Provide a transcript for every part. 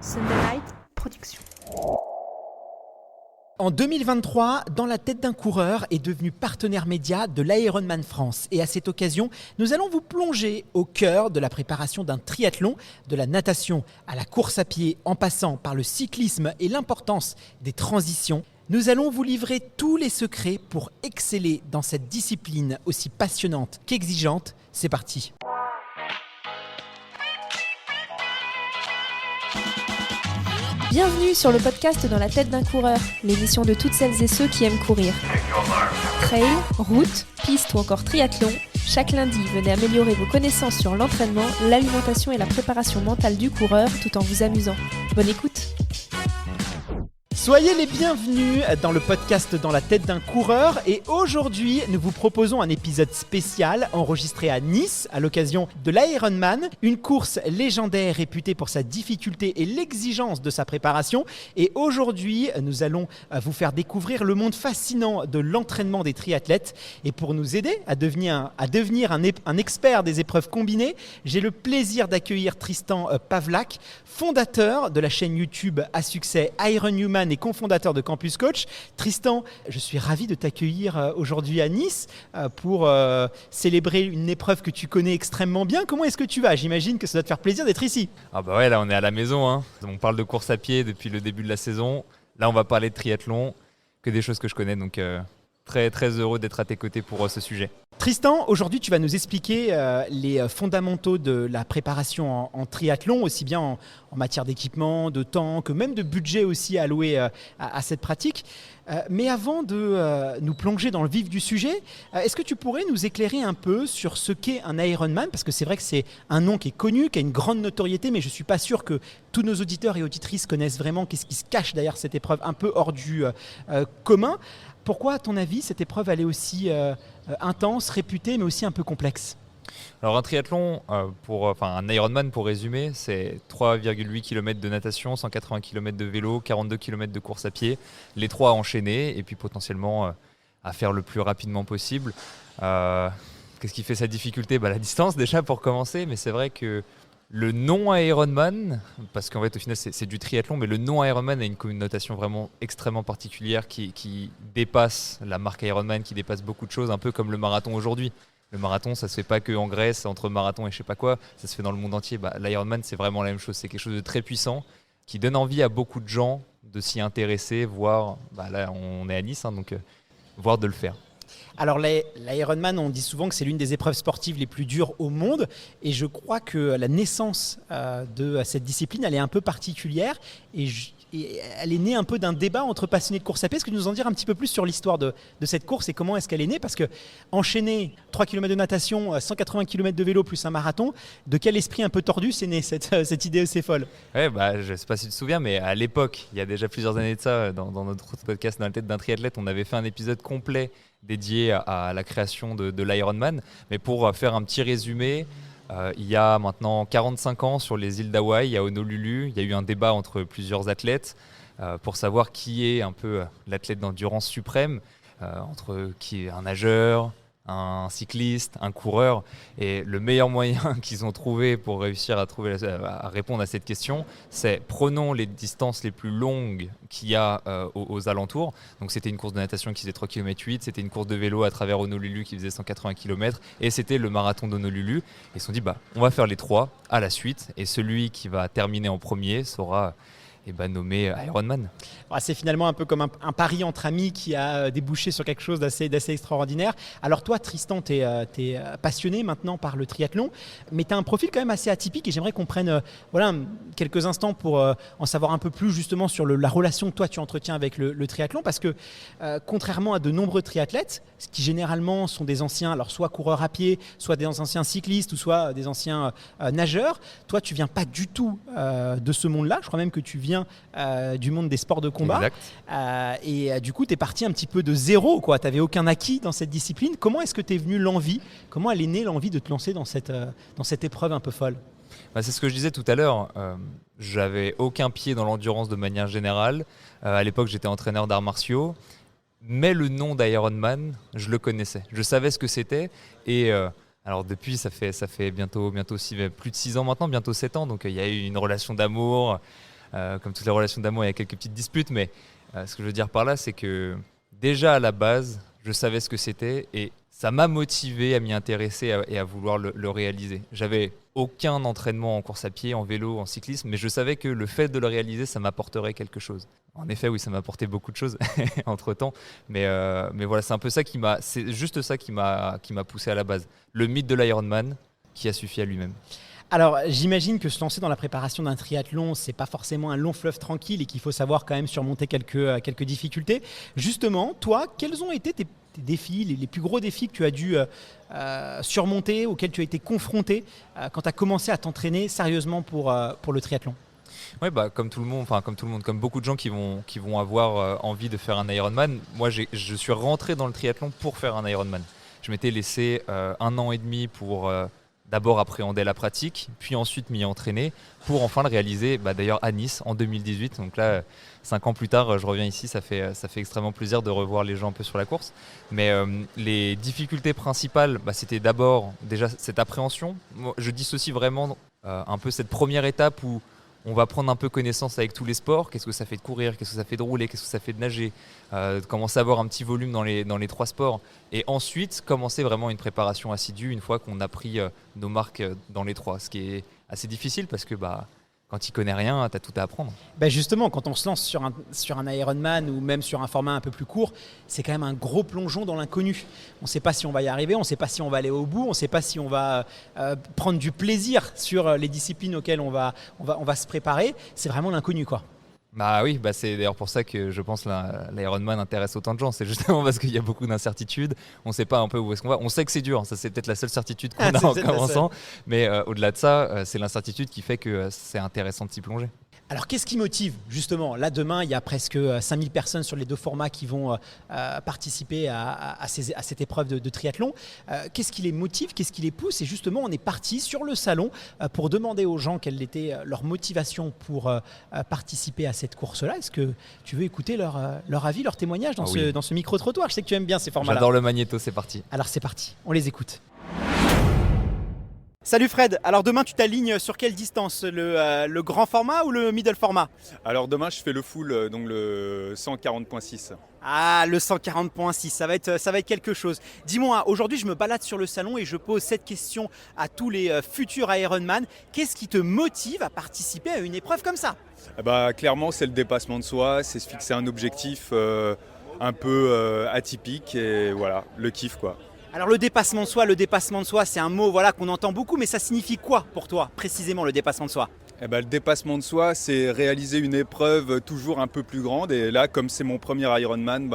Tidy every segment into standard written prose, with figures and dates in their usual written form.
Sunderlight Productions. En 2023, Dans la tête d'un coureur est devenu partenaire média de l'Ironman France. Et à cette occasion, nous allons vous plonger au cœur de la préparation d'un triathlon, de la natation à la course à pied, en passant par le cyclisme et l'importance des transitions. Nous allons vous livrer tous les secrets pour exceller dans cette discipline aussi passionnante qu'exigeante. C'est parti. Bienvenue sur le podcast Dans la tête d'un coureur, l'émission de toutes celles et ceux qui aiment courir. Trail, route, piste ou encore triathlon, chaque lundi, venez améliorer vos connaissances sur l'entraînement, l'alimentation et la préparation mentale du coureur tout en vous amusant. Bonne écoute! Soyez les bienvenus dans le podcast Dans la tête d'un coureur et aujourd'hui nous vous proposons un épisode spécial enregistré à Nice à l'occasion de l'Ironman, une course légendaire réputée pour sa difficulté et l'exigence de sa préparation. Et aujourd'hui nous allons vous faire découvrir le monde fascinant de l'entraînement des triathlètes. Et pour nous aider à devenir un expert des épreuves combinées, j'ai le plaisir d'accueillir Tristan Pavlak, fondateur de la chaîne YouTube à succès Ironhuman et cofondateur de Campus Coach. Tristan, je suis ravi de t'accueillir aujourd'hui à Nice pour célébrer une épreuve que tu connais extrêmement bien. Comment est-ce que tu vas ? J'imagine que ça doit te faire plaisir d'être ici. Ah bah ouais, là on est à la maison, hein. On parle de course à pied depuis le début de la saison. Là on va parler de triathlon, que des choses que je connais, donc très très heureux d'être à tes côtés pour ce sujet. Tristan, aujourd'hui tu vas nous expliquer les fondamentaux de la préparation en triathlon, aussi bien en matière d'équipement, de temps, que même de budget aussi alloué à cette pratique. Mais avant de nous plonger dans le vif du sujet, est-ce que tu pourrais nous éclairer un peu sur ce qu'est un Ironman ? Parce que c'est vrai que c'est un nom qui est connu, qui a une grande notoriété, mais je ne suis pas sûr que tous nos auditeurs et auditrices connaissent vraiment qu'est-ce qui se cache derrière cette épreuve un peu hors du commun. Pourquoi, à ton avis, cette épreuve elle est aussi intense, réputée, mais aussi un peu complexe ? Alors un triathlon, un Ironman pour résumer, c'est 3,8 km de natation, 180 km de vélo, 42 km de course à pied, les trois enchaînés et puis potentiellement à faire le plus rapidement possible. Qu'est-ce qui fait sa difficulté ? La distance déjà pour commencer, mais c'est vrai que le nom Ironman, parce qu'en fait au final c'est du triathlon, mais le nom Ironman a une connotation vraiment extrêmement particulière qui dépasse la marque Ironman, qui dépasse beaucoup de choses, un peu comme le marathon aujourd'hui. Le marathon, ça se fait pas que en Grèce, entre marathon et je sais pas quoi, ça se fait dans le monde entier. L'Ironman, c'est vraiment la même chose, c'est quelque chose de très puissant, qui donne envie à beaucoup de gens de s'y intéresser, voire, là on est à Nice, donc voire de le faire. Alors l'Ironman, on dit souvent que c'est l'une des épreuves sportives les plus dures au monde et je crois que la naissance de cette discipline, elle est un peu particulière et elle est née un peu d'un débat entre passionnés de course à pied. Est-ce que tu nous en dire un petit peu plus sur l'histoire de cette course et comment est-ce qu'elle est née ? Parce que enchaîner 3 km de natation, 180 km de vélo plus un marathon, de quel esprit un peu tordu c'est né cette idée assez folle ? Ouais, je ne sais pas si tu te souviens, mais à l'époque, il y a déjà plusieurs années de ça, dans notre podcast Dans la tête d'un triathlète, on avait fait un épisode complet dédié à la création de l'Ironman. Mais pour faire un petit résumé, il y a maintenant 45 ans sur les îles d'Hawaï, à Honolulu, il y a eu un débat entre plusieurs athlètes pour savoir qui est un peu l'athlète d'endurance suprême, entre qui est un nageur, un cycliste, un coureur. Et le meilleur moyen qu'ils ont trouvé pour réussir à répondre à cette question, c'est prenons les distances les plus longues qu'il y a aux alentours. Donc c'était une course de natation qui faisait 3,8 km, c'était une course de vélo à travers Honolulu qui faisait 180 km et c'était le marathon d'Honolulu. Et ils se sont dit on va faire les trois à la suite et celui qui va terminer en premier sera nommé Ironman. C'est finalement un peu comme un pari entre amis qui a débouché sur quelque chose d'assez extraordinaire. Alors toi, Tristan, tu es passionné maintenant par le triathlon, mais tu as un profil quand même assez atypique et j'aimerais qu'on prenne quelques instants pour en savoir un peu plus justement sur la relation que toi tu entretiens avec le triathlon, parce que contrairement à de nombreux triathlètes, qui généralement sont des anciens, alors soit coureurs à pied, soit des anciens cyclistes ou soit des anciens nageurs, toi tu viens pas du tout de ce monde-là. Je crois même que tu viens du monde des sports de combat. Et du coup tu es parti un petit peu de zéro, tu n'avais aucun acquis dans cette discipline. Comment est-ce que t'es venu l'envie, comment elle est née l'envie de te lancer dans cette épreuve un peu folle ? C'est ce que je disais tout à l'heure, j'avais aucun pied dans l'endurance de manière générale. À l'époque j'étais entraîneur d'arts martiaux, mais le nom d'Ironman je le connaissais, je savais ce que c'était et alors depuis ça fait bientôt plus de 6 ans maintenant, bientôt 7 ans, donc il y a eu une relation d'amour. Comme toutes les relations d'amour, il y a quelques petites disputes, mais ce que je veux dire par là, c'est que déjà à la base, je savais ce que c'était et ça m'a motivé à m'y intéresser et à vouloir le réaliser. J'avais aucun entraînement en course à pied, en vélo, en cyclisme, mais je savais que le fait de le réaliser, ça m'apporterait quelque chose. En effet, oui, ça m'a apporté beaucoup de choses entre-temps, mais voilà, c'est juste ça qui m'a poussé à la base. Le mythe de l'Ironman qui a suffi à lui-même. Alors, j'imagine que se lancer dans la préparation d'un triathlon, c'est pas forcément un long fleuve tranquille et qu'il faut savoir quand même surmonter quelques difficultés. Justement, toi, quels ont été tes défis, les plus gros défis que tu as dû surmonter, auxquels tu as été confronté quand tu as commencé à t'entraîner sérieusement pour le triathlon? Ouais, comme tout le monde, comme beaucoup de gens qui vont avoir envie de faire un Ironman, moi je suis rentré dans le triathlon pour faire un Ironman. Je m'étais laissé 1 an et demi pour d'abord appréhender la pratique, puis ensuite m'y entraîner pour enfin le réaliser, d'ailleurs à Nice en 2018. Donc là, 5 ans plus tard, je reviens ici, ça fait extrêmement plaisir de revoir les gens un peu sur la course. Mais les difficultés principales, c'était d'abord déjà cette appréhension. Moi, je dissocie vraiment un peu cette première étape où on va prendre un peu connaissance avec tous les sports. Qu'est-ce que ça fait de courir? Qu'est-ce que ça fait de rouler? Qu'est-ce que ça fait de nager? Commencer à avoir un petit volume dans les 3 sports. Et ensuite, commencer vraiment une préparation assidue une fois qu'on a pris nos marques dans les 3. Ce qui est assez difficile parce que quand tu connais rien, tu as tout à apprendre. Justement, quand on se lance sur un Ironman ou même sur un format un peu plus court, c'est quand même un gros plongeon dans l'inconnu. On ne sait pas si on va y arriver, on ne sait pas si on va aller au bout, on ne sait pas si on va prendre du plaisir sur les disciplines auxquelles on va se préparer. C'est vraiment l'inconnu, quoi. Oui, c'est d'ailleurs pour ça que je pense que l'Ironman intéresse autant de gens. C'est justement parce qu'il y a beaucoup d'incertitudes. On ne sait pas un peu où est-ce qu'on va. On sait que c'est dur, ça c'est peut-être la seule certitude qu'on a en commençant. Mais au-delà de ça, c'est l'incertitude qui fait que c'est intéressant de s'y plonger. Alors, qu'est-ce qui motive justement? Là, demain, il y a presque 5000 personnes sur les 2 formats qui vont participer à cette épreuve de triathlon. Qu'est-ce qui les motive? Qu'est-ce qui les pousse? Et justement, on est parti sur le salon pour demander aux gens quelle était leur motivation pour participer à cette course-là. Est-ce que tu veux écouter leur avis, leur témoignage dans ce micro-trottoir? Je sais que tu aimes bien ces formats-là. J'adore le magnéto, c'est parti. Alors, c'est parti, on les écoute. Salut Fred, alors demain tu t'alignes sur quelle distance? Le grand format ou le middle format? Alors demain je fais le full, donc le 140.6. Ah, le 140.6, ça va être quelque chose. Dis-moi, aujourd'hui je me balade sur le salon et je pose cette question à tous les futurs Ironman. Qu'est-ce qui te motive à participer à une épreuve comme ça? Clairement c'est le dépassement de soi, c'est se fixer un objectif un peu atypique et voilà, le kiff quoi. Alors le dépassement de soi, c'est un mot qu'on entend beaucoup, mais ça signifie quoi pour toi précisément le dépassement de soi? Le dépassement de soi, c'est réaliser une épreuve toujours un peu plus grande. Et là, comme c'est mon premier Ironman,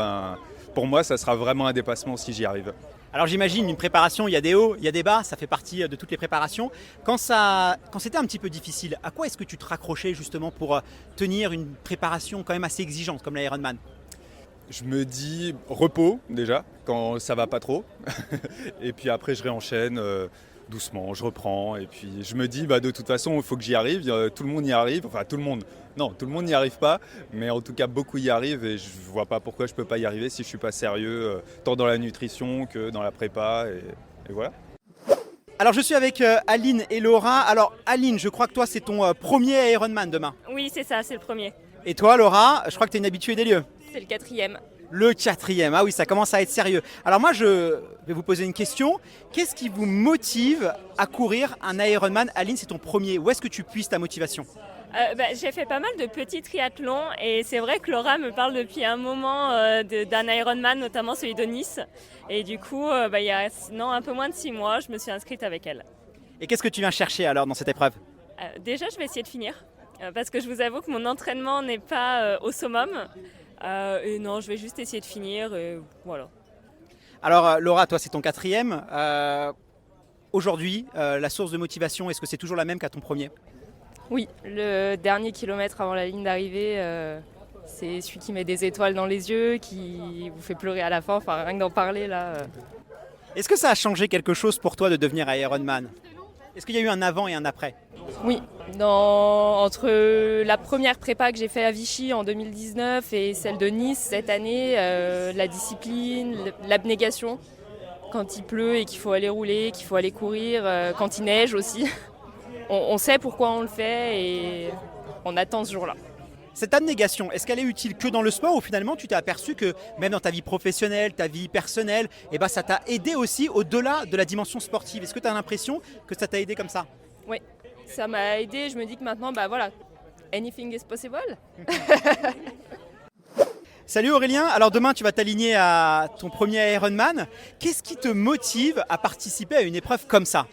pour moi, ça sera vraiment un dépassement si j'y arrive. Alors j'imagine une préparation, il y a des hauts, il y a des bas, ça fait partie de toutes les préparations. Quand c'était un petit peu difficile, à quoi est-ce que tu te raccrochais justement pour tenir une préparation quand même assez exigeante comme l'Ironman? Je me dis repos déjà, quand ça va pas trop. Et puis après, je réenchaîne doucement, je reprends. Et puis je me dis, de toute façon, il faut que j'y arrive. Tout le monde y arrive. Enfin, tout le monde. Non, tout le monde n'y arrive pas. Mais en tout cas, beaucoup y arrivent. Et je ne vois pas pourquoi je ne peux pas y arriver si je ne suis pas sérieux, tant dans la nutrition que dans la prépa. Et voilà. Alors je suis avec Aline et Laura. Alors Aline, je crois que toi, c'est ton premier Ironman demain. Oui, c'est ça, c'est le premier. Et toi, Laura, je crois que tu es une habituée des lieux. C'est le 4e. Le 4e, ah oui, ça commence à être sérieux. Alors moi, je vais vous poser une question. Qu'est-ce qui vous motive à courir un Ironman? Aline, c'est ton premier. Où est-ce que tu puisses ta motivation? J'ai fait pas mal de petits triathlons et c'est vrai que Laura me parle depuis un moment d'un Ironman, notamment celui de Nice. Et du coup, il y a un peu moins de 6 mois, je me suis inscrite avec elle. Et qu'est-ce que tu viens chercher alors dans cette épreuve? Déjà, je vais essayer de finir parce que je vous avoue que mon entraînement n'est pas au summum. Et non, je vais juste essayer de finir et voilà. Alors Laura, toi c'est ton 4e. Aujourd'hui, la source de motivation, est-ce que c'est toujours la même qu'à ton premier? Oui, le dernier kilomètre avant la ligne d'arrivée, c'est celui qui met des étoiles dans les yeux, qui vous fait pleurer à la fin, enfin rien que d'en parler là. Est-ce que ça a changé quelque chose pour toi de devenir Ironman? Est-ce qu'il y a eu un avant et un après? Oui, entre la première prépa que j'ai fait à Vichy en 2019 et celle de Nice cette année, la discipline, l'abnégation, quand il pleut et qu'il faut aller rouler, qu'il faut aller courir, quand il neige aussi. On sait pourquoi on le fait et on attend ce jour-là. Cette abnégation, est-ce qu'elle est utile que dans le sport ou finalement tu t'es aperçu que même dans ta vie professionnelle, ta vie personnelle, ça t'a aidé aussi au-delà de la dimension sportive? Est-ce que tu as l'impression que ça t'a aidé comme ça? Oui, ça m'a aidé. Je me dis que maintenant, anything is possible. Salut Aurélien, alors demain tu vas t'aligner à ton premier Ironman. Qu'est-ce qui te motive à participer à une épreuve comme ça?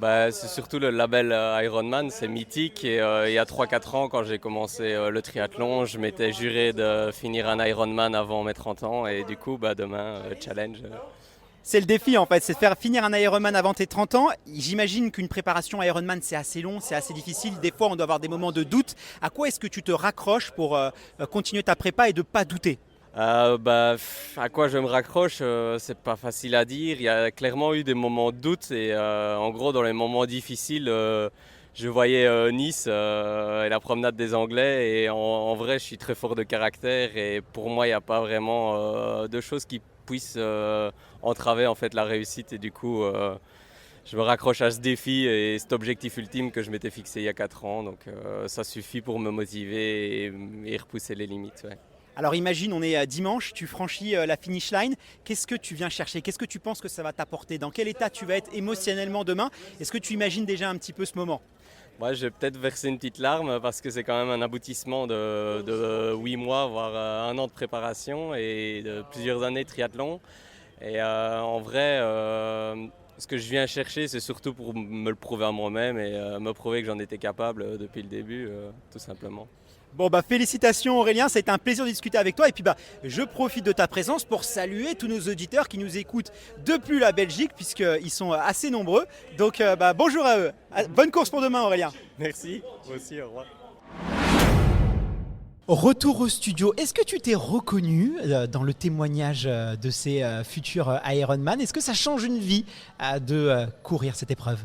C'est surtout le label Ironman, c'est mythique et il y a 3-4 ans quand j'ai commencé le triathlon, je m'étais juré de finir un Ironman avant mes 30 ans et du coup demain, challenge. C'est le défi en fait, c'est de faire finir un Ironman avant tes 30 ans. J'imagine qu'une préparation Ironman c'est assez long, c'est assez difficile, des fois on doit avoir des moments de doute. À quoi est-ce que tu te raccroches pour continuer ta prépa et de ne pas douter? À quoi je me raccroche, c'est pas facile à dire. Il y a clairement eu des moments de doute et en gros dans les moments difficiles, je voyais Nice et la promenade des Anglais et en vrai je suis très fort de caractère et pour moi il n'y a pas vraiment de choses qui puissent entraver en fait la réussite et du coup je me raccroche à ce défi et cet objectif ultime que je m'étais fixé il y a 4 ans donc ça suffit pour me motiver et repousser les limites. Ouais. Alors imagine, on est dimanche, tu franchis la finish line. Qu'est-ce que tu viens chercher? Qu'est-ce que tu penses que ça va t'apporter? Dans quel état tu vas être émotionnellement demain? Est-ce que tu imagines déjà un petit peu ce moment? Moi, je vais peut-être verser une petite larme parce que c'est quand même un aboutissement de 8 mois, voire 1 an de préparation et de plusieurs années de triathlon. Et en vrai, ce que je viens chercher, c'est surtout pour me le prouver à moi-même et me prouver que j'en étais capable depuis le début, tout simplement. Bon félicitations Aurélien, ça a été un plaisir de discuter avec toi et puis je profite de ta présence pour saluer tous nos auditeurs qui nous écoutent depuis la Belgique puisqu'ils sont assez nombreux. Donc bonjour à eux, bonne course pour demain Aurélien. Merci, moi aussi, au revoir. Retour au studio, est-ce que tu t'es reconnu dans le témoignage de ces futurs Ironman? Est-ce que ça change une vie de courir cette épreuve?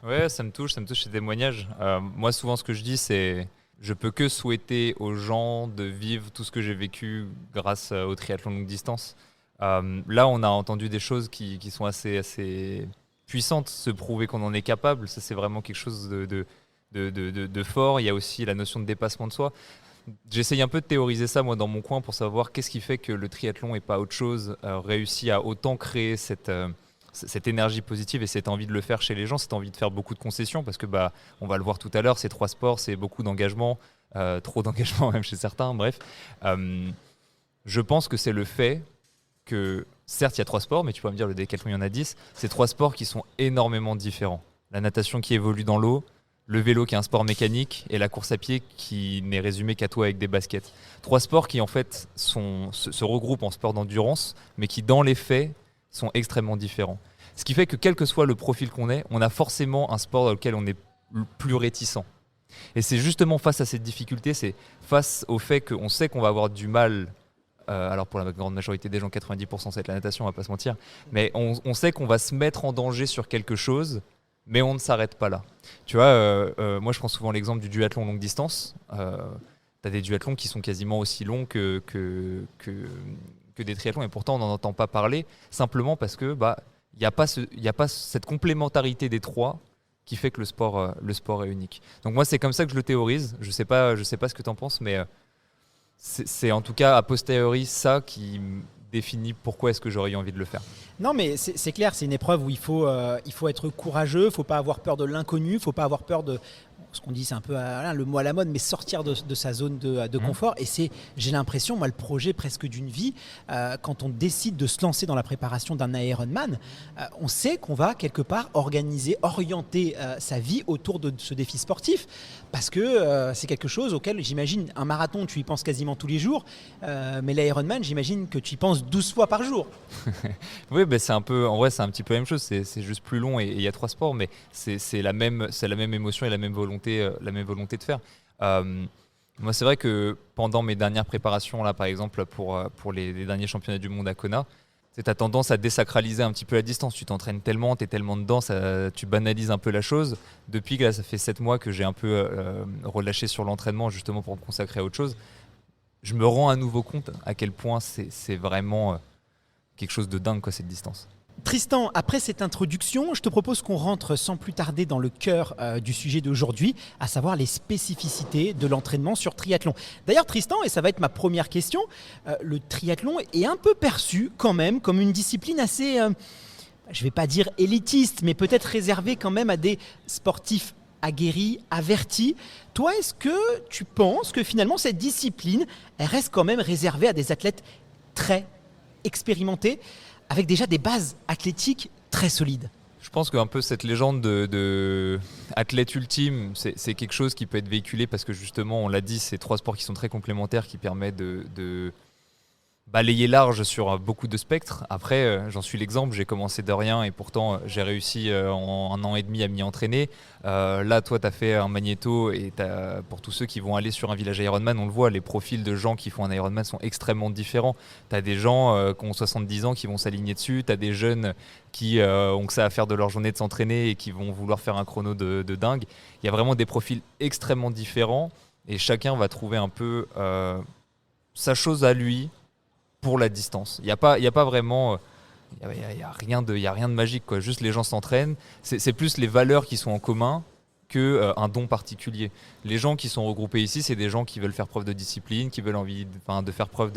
Ouais, ça me touche ces témoignages. Moi souvent ce que je dis c'est je peux que souhaiter aux gens de vivre tout ce que j'ai vécu grâce au triathlon longue distance. Là, on a entendu des choses qui sont assez puissantes, se prouver qu'on en est capable. Ça, c'est vraiment quelque chose de fort. Il y a aussi la notion de dépassement de soi. J'essaye un peu de théoriser ça, moi, dans mon coin, pour savoir qu'est-ce qui fait que le triathlon et pas autre chose réussit à autant créer cette énergie positive et cette envie de le faire chez les gens, cette envie de faire beaucoup de concessions parce que on va le voir tout à l'heure, c'est 3 sports, c'est beaucoup d'engagement, trop d'engagement même chez certains, bref. Je pense que c'est le fait que, certes il y a 3 sports, mais tu peux me dire le décathlon il y en a 10, c'est 3 sports qui sont énormément différents. La natation qui évolue dans l'eau, le vélo qui est un sport mécanique et la course à pied qui n'est résumée qu'à toi avec des baskets. 3 sports qui en fait se regroupent en sports d'endurance mais qui dans les faits sont extrêmement différents. Ce qui fait que quel que soit le profil qu'on ait, on a forcément un sport dans lequel on est plus réticent. Et c'est justement face à cette difficulté, c'est face au fait qu'on sait qu'on va avoir du mal, alors pour la grande majorité des gens, 90% ça va être la natation, on va pas se mentir, mais on sait qu'on va se mettre en danger sur quelque chose, mais on ne s'arrête pas là. Tu vois, moi je prends souvent l'exemple du duathlon longue distance. Tu as des duathlons qui sont quasiment aussi longs que des triathlons et pourtant on n'en entend pas parler simplement parce que il n'y a pas cette complémentarité des 3 qui fait que le sport est unique. Donc moi c'est comme ça que je le théorise. Je sais pas ce que tu en penses, mais c'est en tout cas a posteriori ça qui définit pourquoi est-ce que j'aurais eu envie de le faire. Non mais c'est clair, c'est une épreuve où il faut être courageux, il ne faut pas avoir peur de l'inconnu, il ne faut pas avoir peur de ce qu'on dit, c'est un peu le mot à la mode, mais sortir de sa zone de confort. Et j'ai l'impression, moi, le projet presque d'une vie, quand on décide de se lancer dans la préparation d'un Ironman, on sait qu'on va quelque part orienter sa vie autour de ce défi sportif, parce que c'est quelque chose auquel, j'imagine, un marathon, tu y penses quasiment tous les jours, mais l'Ironman, j'imagine que tu y penses 12 fois par jour. Oui, c'est un peu, en vrai, c'est un petit peu la même chose, c'est juste plus long et il y a 3 sports, mais c'est la même émotion et la même volonté de faire. Moi, c'est vrai que pendant mes dernières préparations, là, par exemple, pour les derniers championnats du monde à Kona, tu as tendance à désacraliser un petit peu la distance. Tu t'entraînes tellement, tu es tellement dedans, tu banalises un peu la chose. Depuis que là, ça fait 7 mois que j'ai un peu relâché sur l'entraînement justement pour me consacrer à autre chose, je me rends à nouveau compte à quel point c'est vraiment quelque chose de dingue, quoi, cette distance. Tristan, après cette introduction, je te propose qu'on rentre sans plus tarder dans le cœur du sujet d'aujourd'hui, à savoir les spécificités de l'entraînement sur triathlon. D'ailleurs Tristan, et ça va être ma première question, le triathlon est un peu perçu quand même comme une discipline assez, je ne vais pas dire élitiste, mais peut-être réservée quand même à des sportifs aguerris, avertis. Toi, est-ce que tu penses que finalement cette discipline, elle reste quand même réservée à des athlètes très expérimentés, avec déjà des bases athlétiques très solides? Je pense qu'un peu cette légende de athlète ultime, c'est quelque chose qui peut être véhiculé parce que justement, on l'a dit, c'est 3 sports qui sont très complémentaires, qui permettent de balayer large sur beaucoup de spectres. Après, j'en suis l'exemple, j'ai commencé de rien et pourtant j'ai réussi en 1 an et demi à m'y entraîner. Là, toi, tu as fait un magnéto et pour tous ceux qui vont aller sur un village Ironman, on le voit, les profils de gens qui font un Ironman sont extrêmement différents. Tu as des gens qui ont 70 ans qui vont s'aligner dessus, tu as des jeunes qui ont que ça à faire de leur journée de s'entraîner et qui vont vouloir faire un chrono de dingue. Il y a vraiment des profils extrêmement différents et chacun va trouver un peu sa chose à lui pour la distance. Il n'y a pas vraiment... Il n'y a rien de magique, quoi. Juste les gens s'entraînent. C'est plus les valeurs qui sont en commun qu'un don particulier. Les gens qui sont regroupés ici, c'est des gens qui veulent faire preuve de discipline, qui veulent de faire preuve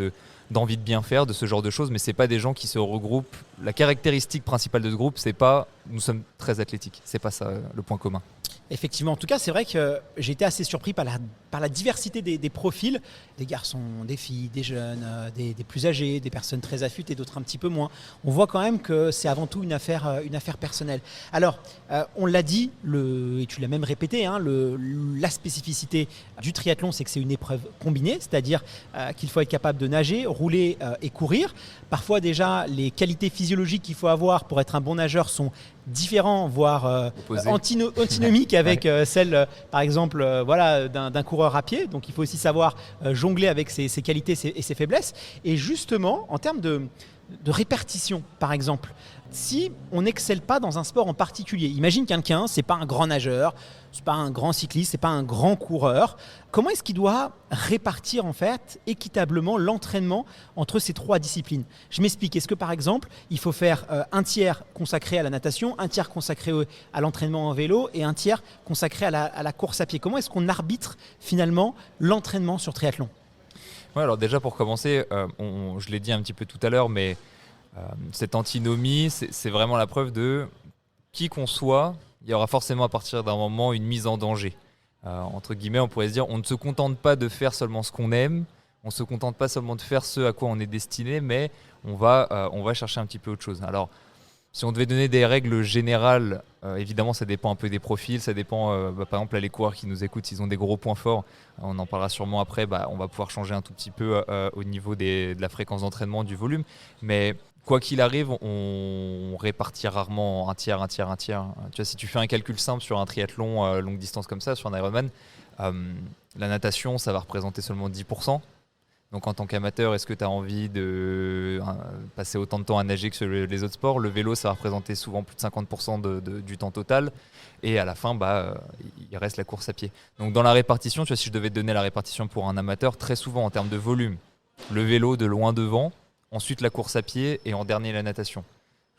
d'envie de bien faire, de ce genre de choses, mais ce n'est pas des gens qui se regroupent. La caractéristique principale de ce groupe, c'est pas « nous sommes très athlétiques ». Ce n'est pas ça le point commun. Effectivement, en tout cas, c'est vrai que j'ai été assez surpris par la diversité des profils, des garçons, des filles, des jeunes, des plus âgés, des personnes très affûtées, d'autres un petit peu moins. On voit quand même que c'est avant tout une affaire personnelle. Alors, on l'a dit, et tu l'as même répété, hein, la spécificité du triathlon, c'est que c'est une épreuve combinée, c'est-à-dire qu'il faut être capable de nager, rouler et courir. Parfois déjà, les qualités physiologiques qu'il faut avoir pour être un bon nageur sont différents, voire antinomiques avec celles, par exemple, d'un coureur à pied. Donc il faut aussi savoir jongler avec ses qualités et ses faiblesses. Et justement, en termes de répartition, par exemple, si on n'excelle pas dans un sport en particulier, imagine quelqu'un, c'est pas un grand nageur, c'est pas un grand cycliste, c'est pas un grand coureur, comment est-ce qu'il doit répartir en fait équitablement l'entraînement entre ces 3 disciplines? Je m'explique, est-ce que par exemple, il faut faire un tiers consacré à la natation, un tiers consacré à l'entraînement en vélo et un tiers consacré à la course à pied? Comment est-ce qu'on arbitre finalement l'entraînement sur triathlon? Ouais, alors déjà pour commencer, je l'ai dit un petit peu tout à l'heure, mais cette antinomie, c'est vraiment la preuve de qui qu'on soit, il y aura forcément à partir d'un moment une mise en danger. Entre guillemets, on pourrait se dire, on ne se contente pas de faire seulement ce qu'on aime, on ne se contente pas seulement de faire ce à quoi on est destiné, mais on va chercher un petit peu autre chose. Alors, si on devait donner des règles générales, évidemment ça dépend un peu des profils, ça dépend par exemple là, les coureurs qui nous écoutent, s'ils ont des gros points forts, on en parlera sûrement après, on va pouvoir changer un tout petit peu au niveau de la fréquence d'entraînement, du volume, mais quoi qu'il arrive, on répartit rarement un tiers. Tu vois, si tu fais un calcul simple sur un triathlon longue distance comme ça, sur un Ironman, la natation ça va représenter seulement 10%. Donc en tant qu'amateur, est-ce que tu as envie de passer autant de temps à nager que sur les autres sports? Le vélo, ça va représenter souvent plus de 50% du temps total. Et à la fin, il reste la course à pied. Donc dans la répartition, tu vois, si je devais te donner la répartition pour un amateur, très souvent en termes de volume, le vélo de loin devant, ensuite la course à pied et en dernier la natation.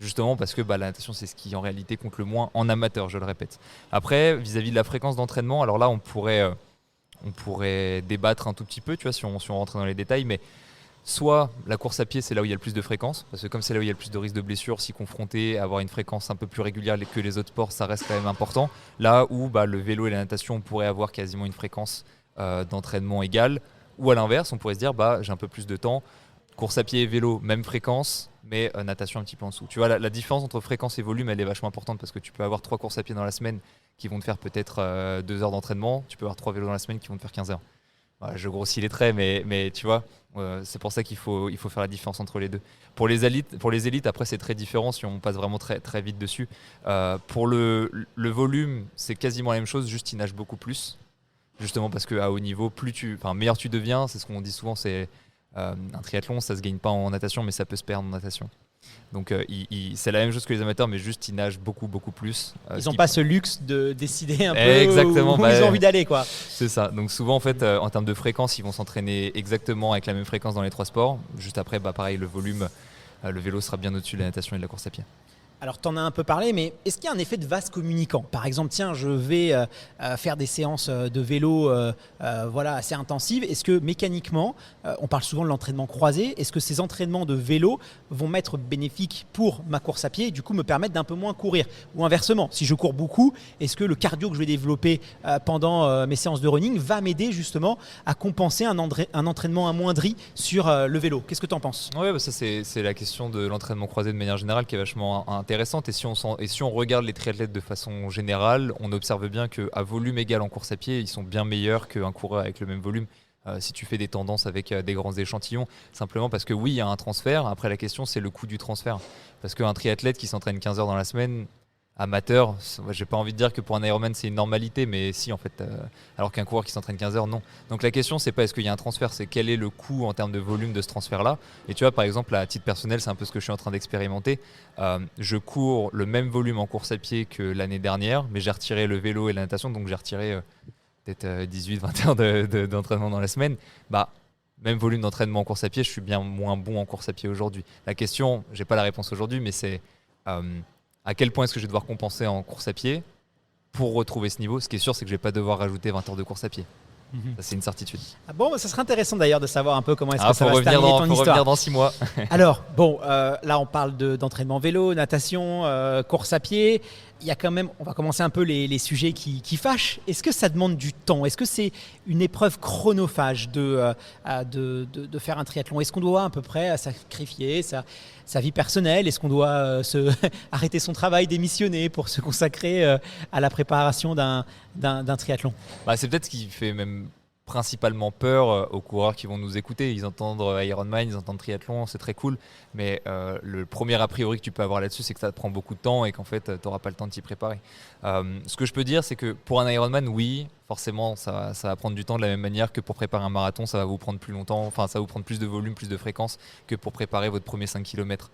Justement parce que la natation, c'est ce qui en réalité compte le moins en amateur, je le répète. Après, vis-à-vis de la fréquence d'entraînement, alors là, on pourrait débattre un tout petit peu, tu vois, si on rentrait dans les détails, mais soit la course à pied, c'est là où il y a le plus de fréquence, parce que comme c'est là où il y a le plus de risque de blessure, s'y confronter, avoir une fréquence un peu plus régulière que les autres sports, ça reste quand même important. Là où le vélo et la natation, on pourrait avoir quasiment une fréquence d'entraînement égale, ou à l'inverse, on pourrait se dire, j'ai un peu plus de temps, course à pied et vélo, même fréquence, mais natation un petit peu en dessous. Tu vois, la différence entre fréquence et volume, elle est vachement importante, parce que tu peux avoir 3 courses à pied dans la semaine qui vont te faire peut-être 2 heures d'entraînement, tu peux avoir 3 vélos dans la semaine qui vont te faire 15 heures. Voilà, je grossis les traits, mais tu vois, c'est pour ça qu'il faut faire la différence entre les deux. Pour les élites, après c'est très différent si on passe vraiment très, très vite dessus. Pour le volume, c'est quasiment la même chose, juste ils nagent beaucoup plus. Justement parce qu'à haut niveau, meilleur tu deviens, c'est ce qu'on dit souvent, c'est un triathlon, ça se gagne pas en natation, mais ça peut se perdre en natation. Donc c'est la même chose que les amateurs, mais juste ils nagent beaucoup plus. Ils n'ont pas ce luxe de décider un peu exactement, où ils ont envie d'aller, quoi. C'est ça. Donc souvent en fait, en termes de fréquence, ils vont s'entraîner exactement avec la même fréquence dans les 3 sports. Juste après, pareil, le volume, le vélo sera bien au-dessus de la natation et de la course à pied. Alors, tu en as un peu parlé, mais est-ce qu'il y a un effet de vase communicant? Par exemple, tiens, je vais faire des séances de vélo assez intensives. Est-ce que mécaniquement, on parle souvent de l'entraînement croisé, est-ce que ces entraînements de vélo vont m'être bénéfiques pour ma course à pied et du coup me permettre d'un peu moins courir? Ou inversement, si je cours beaucoup, est-ce que le cardio que je vais développer pendant mes séances de running va m'aider justement à compenser un entraînement amoindri sur le vélo? Qu'est-ce que tu en penses? Oui, ça c'est la question de l'entraînement croisé de manière générale qui est vachement intéressante. Et si on regarde les triathlètes de façon générale, on observe bien qu'à volume égal en course à pied, ils sont bien meilleurs qu'un coureur avec le même volume. Si tu fais des tendances avec des grands échantillons, simplement parce que oui, il y a un transfert. Après, la question, c'est le coût du transfert. Parce qu'un triathlète qui s'entraîne 15 heures dans la semaine, amateur, j'ai pas envie de dire que pour un Ironman c'est une normalité, mais si en fait, alors qu'un coureur qui s'entraîne 15 heures, non. Donc la question c'est pas est-ce qu'il y a un transfert, c'est quel est le coût en termes de volume de ce transfert-là. Et tu vois, par exemple, à titre personnel, c'est un peu ce que je suis en train d'expérimenter. Je cours le même volume en course à pied que l'année dernière, mais j'ai retiré le vélo et la natation, donc j'ai retiré peut-être 18-20 heures d'entraînement dans la semaine. Même volume d'entraînement en course à pied, je suis bien moins bon en course à pied aujourd'hui. La question, j'ai pas la réponse aujourd'hui, mais c'est à quel point est-ce que je vais devoir compenser en course à pied pour retrouver ce niveau? Ce qui est sûr, c'est que je ne vais pas devoir rajouter 20 heures de course à pied. Ça, c'est une certitude. Ça serait intéressant d'ailleurs de savoir un peu comment est-ce que ça faut va se terminer ton histoire. revenir dans 6 mois. Alors, là on parle d'entraînement vélo, natation, course à pied. Il y a quand même, on va commencer un peu les sujets qui fâchent. Est-ce que ça demande du temps? Est-ce que c'est une épreuve chronophage de faire un triathlon? Est-ce qu'on doit à peu près sacrifier sa vie personnelle? Est-ce qu'on doit arrêter son travail, démissionner pour se consacrer à la préparation d'un triathlon? C'est peut-être ce qui fait même principalement peur aux coureurs qui vont nous écouter. Ils entendent Ironman, ils entendent triathlon, c'est très cool, mais le premier a priori que tu peux avoir là-dessus, c'est que ça te prend beaucoup de temps et qu'en fait, tu n'auras pas le temps de t'y préparer. Ce que je peux dire, c'est que pour un Ironman, oui, forcément, ça va prendre du temps de la même manière que pour préparer un marathon, ça va vous prendre plus longtemps, enfin, ça va vous prendre plus de volume, plus de fréquence que pour préparer votre premier 5 km.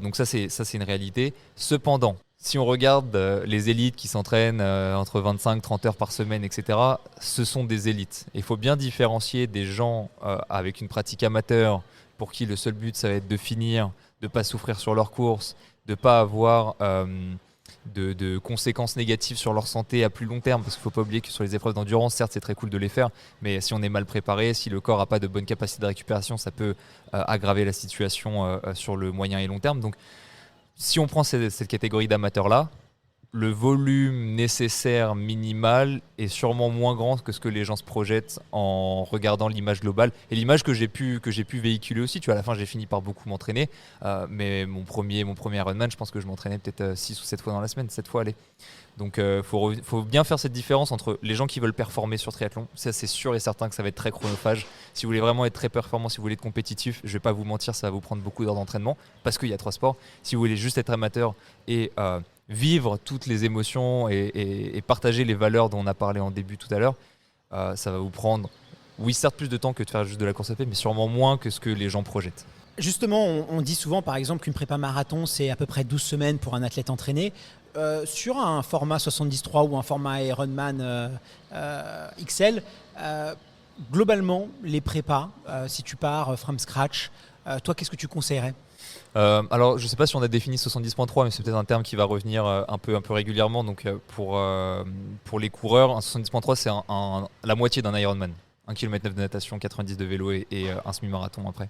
Donc ça, c'est une réalité. Cependant, si on regarde les élites qui s'entraînent entre 25-30 heures par semaine, etc., ce sont des élites. Il faut bien différencier des gens avec une pratique amateur pour qui le seul but, ça va être de finir, de ne pas souffrir sur leur course, de ne pas avoir de conséquences négatives sur leur santé à plus long terme. Parce qu'il ne faut pas oublier que sur les épreuves d'endurance, certes, c'est très cool de les faire, mais si on est mal préparé, si le corps n'a pas de bonne capacité de récupération, ça peut aggraver la situation sur le moyen et long terme. Donc, si on prend cette catégorie d'amateurs-là, le volume nécessaire minimal est sûrement moins grand que ce que les gens se projettent en regardant l'image globale. Et l'image que j'ai pu véhiculer aussi, tu vois, à la fin j'ai fini par beaucoup m'entraîner, mais mon premier Ironman, je pense que je m'entraînais peut-être 6 ou 7 fois dans la semaine, 7 fois aller. Donc faut bien faire cette différence entre les gens qui veulent performer sur triathlon. Ça, c'est sûr et certain que ça va être très chronophage. Si vous voulez vraiment être très performant, si vous voulez être compétitif, je vais pas vous mentir, ça va vous prendre beaucoup d'heures d'entraînement parce qu'il y a 3 sports. Si vous voulez juste être amateur et vivre toutes les émotions et partager les valeurs dont on a parlé en début tout à l'heure, ça va vous prendre, oui, certes plus de temps que de faire juste de la course à pied, mais sûrement moins que ce que les gens projettent. Justement, on dit souvent par exemple qu'une prépa marathon, c'est à peu près 12 semaines pour un athlète entraîné. Sur un format 73 ou un format Ironman XL, globalement, les prépas, si tu pars from scratch, toi, qu'est-ce que tu conseillerais ? Alors, je ne sais pas si on a défini 70.3, mais c'est peut-être un terme qui va revenir un peu régulièrement. Donc, pour les coureurs, un 70.3, c'est la moitié d'un Ironman. 1,9 km de natation, 90 de vélo et un semi-marathon après.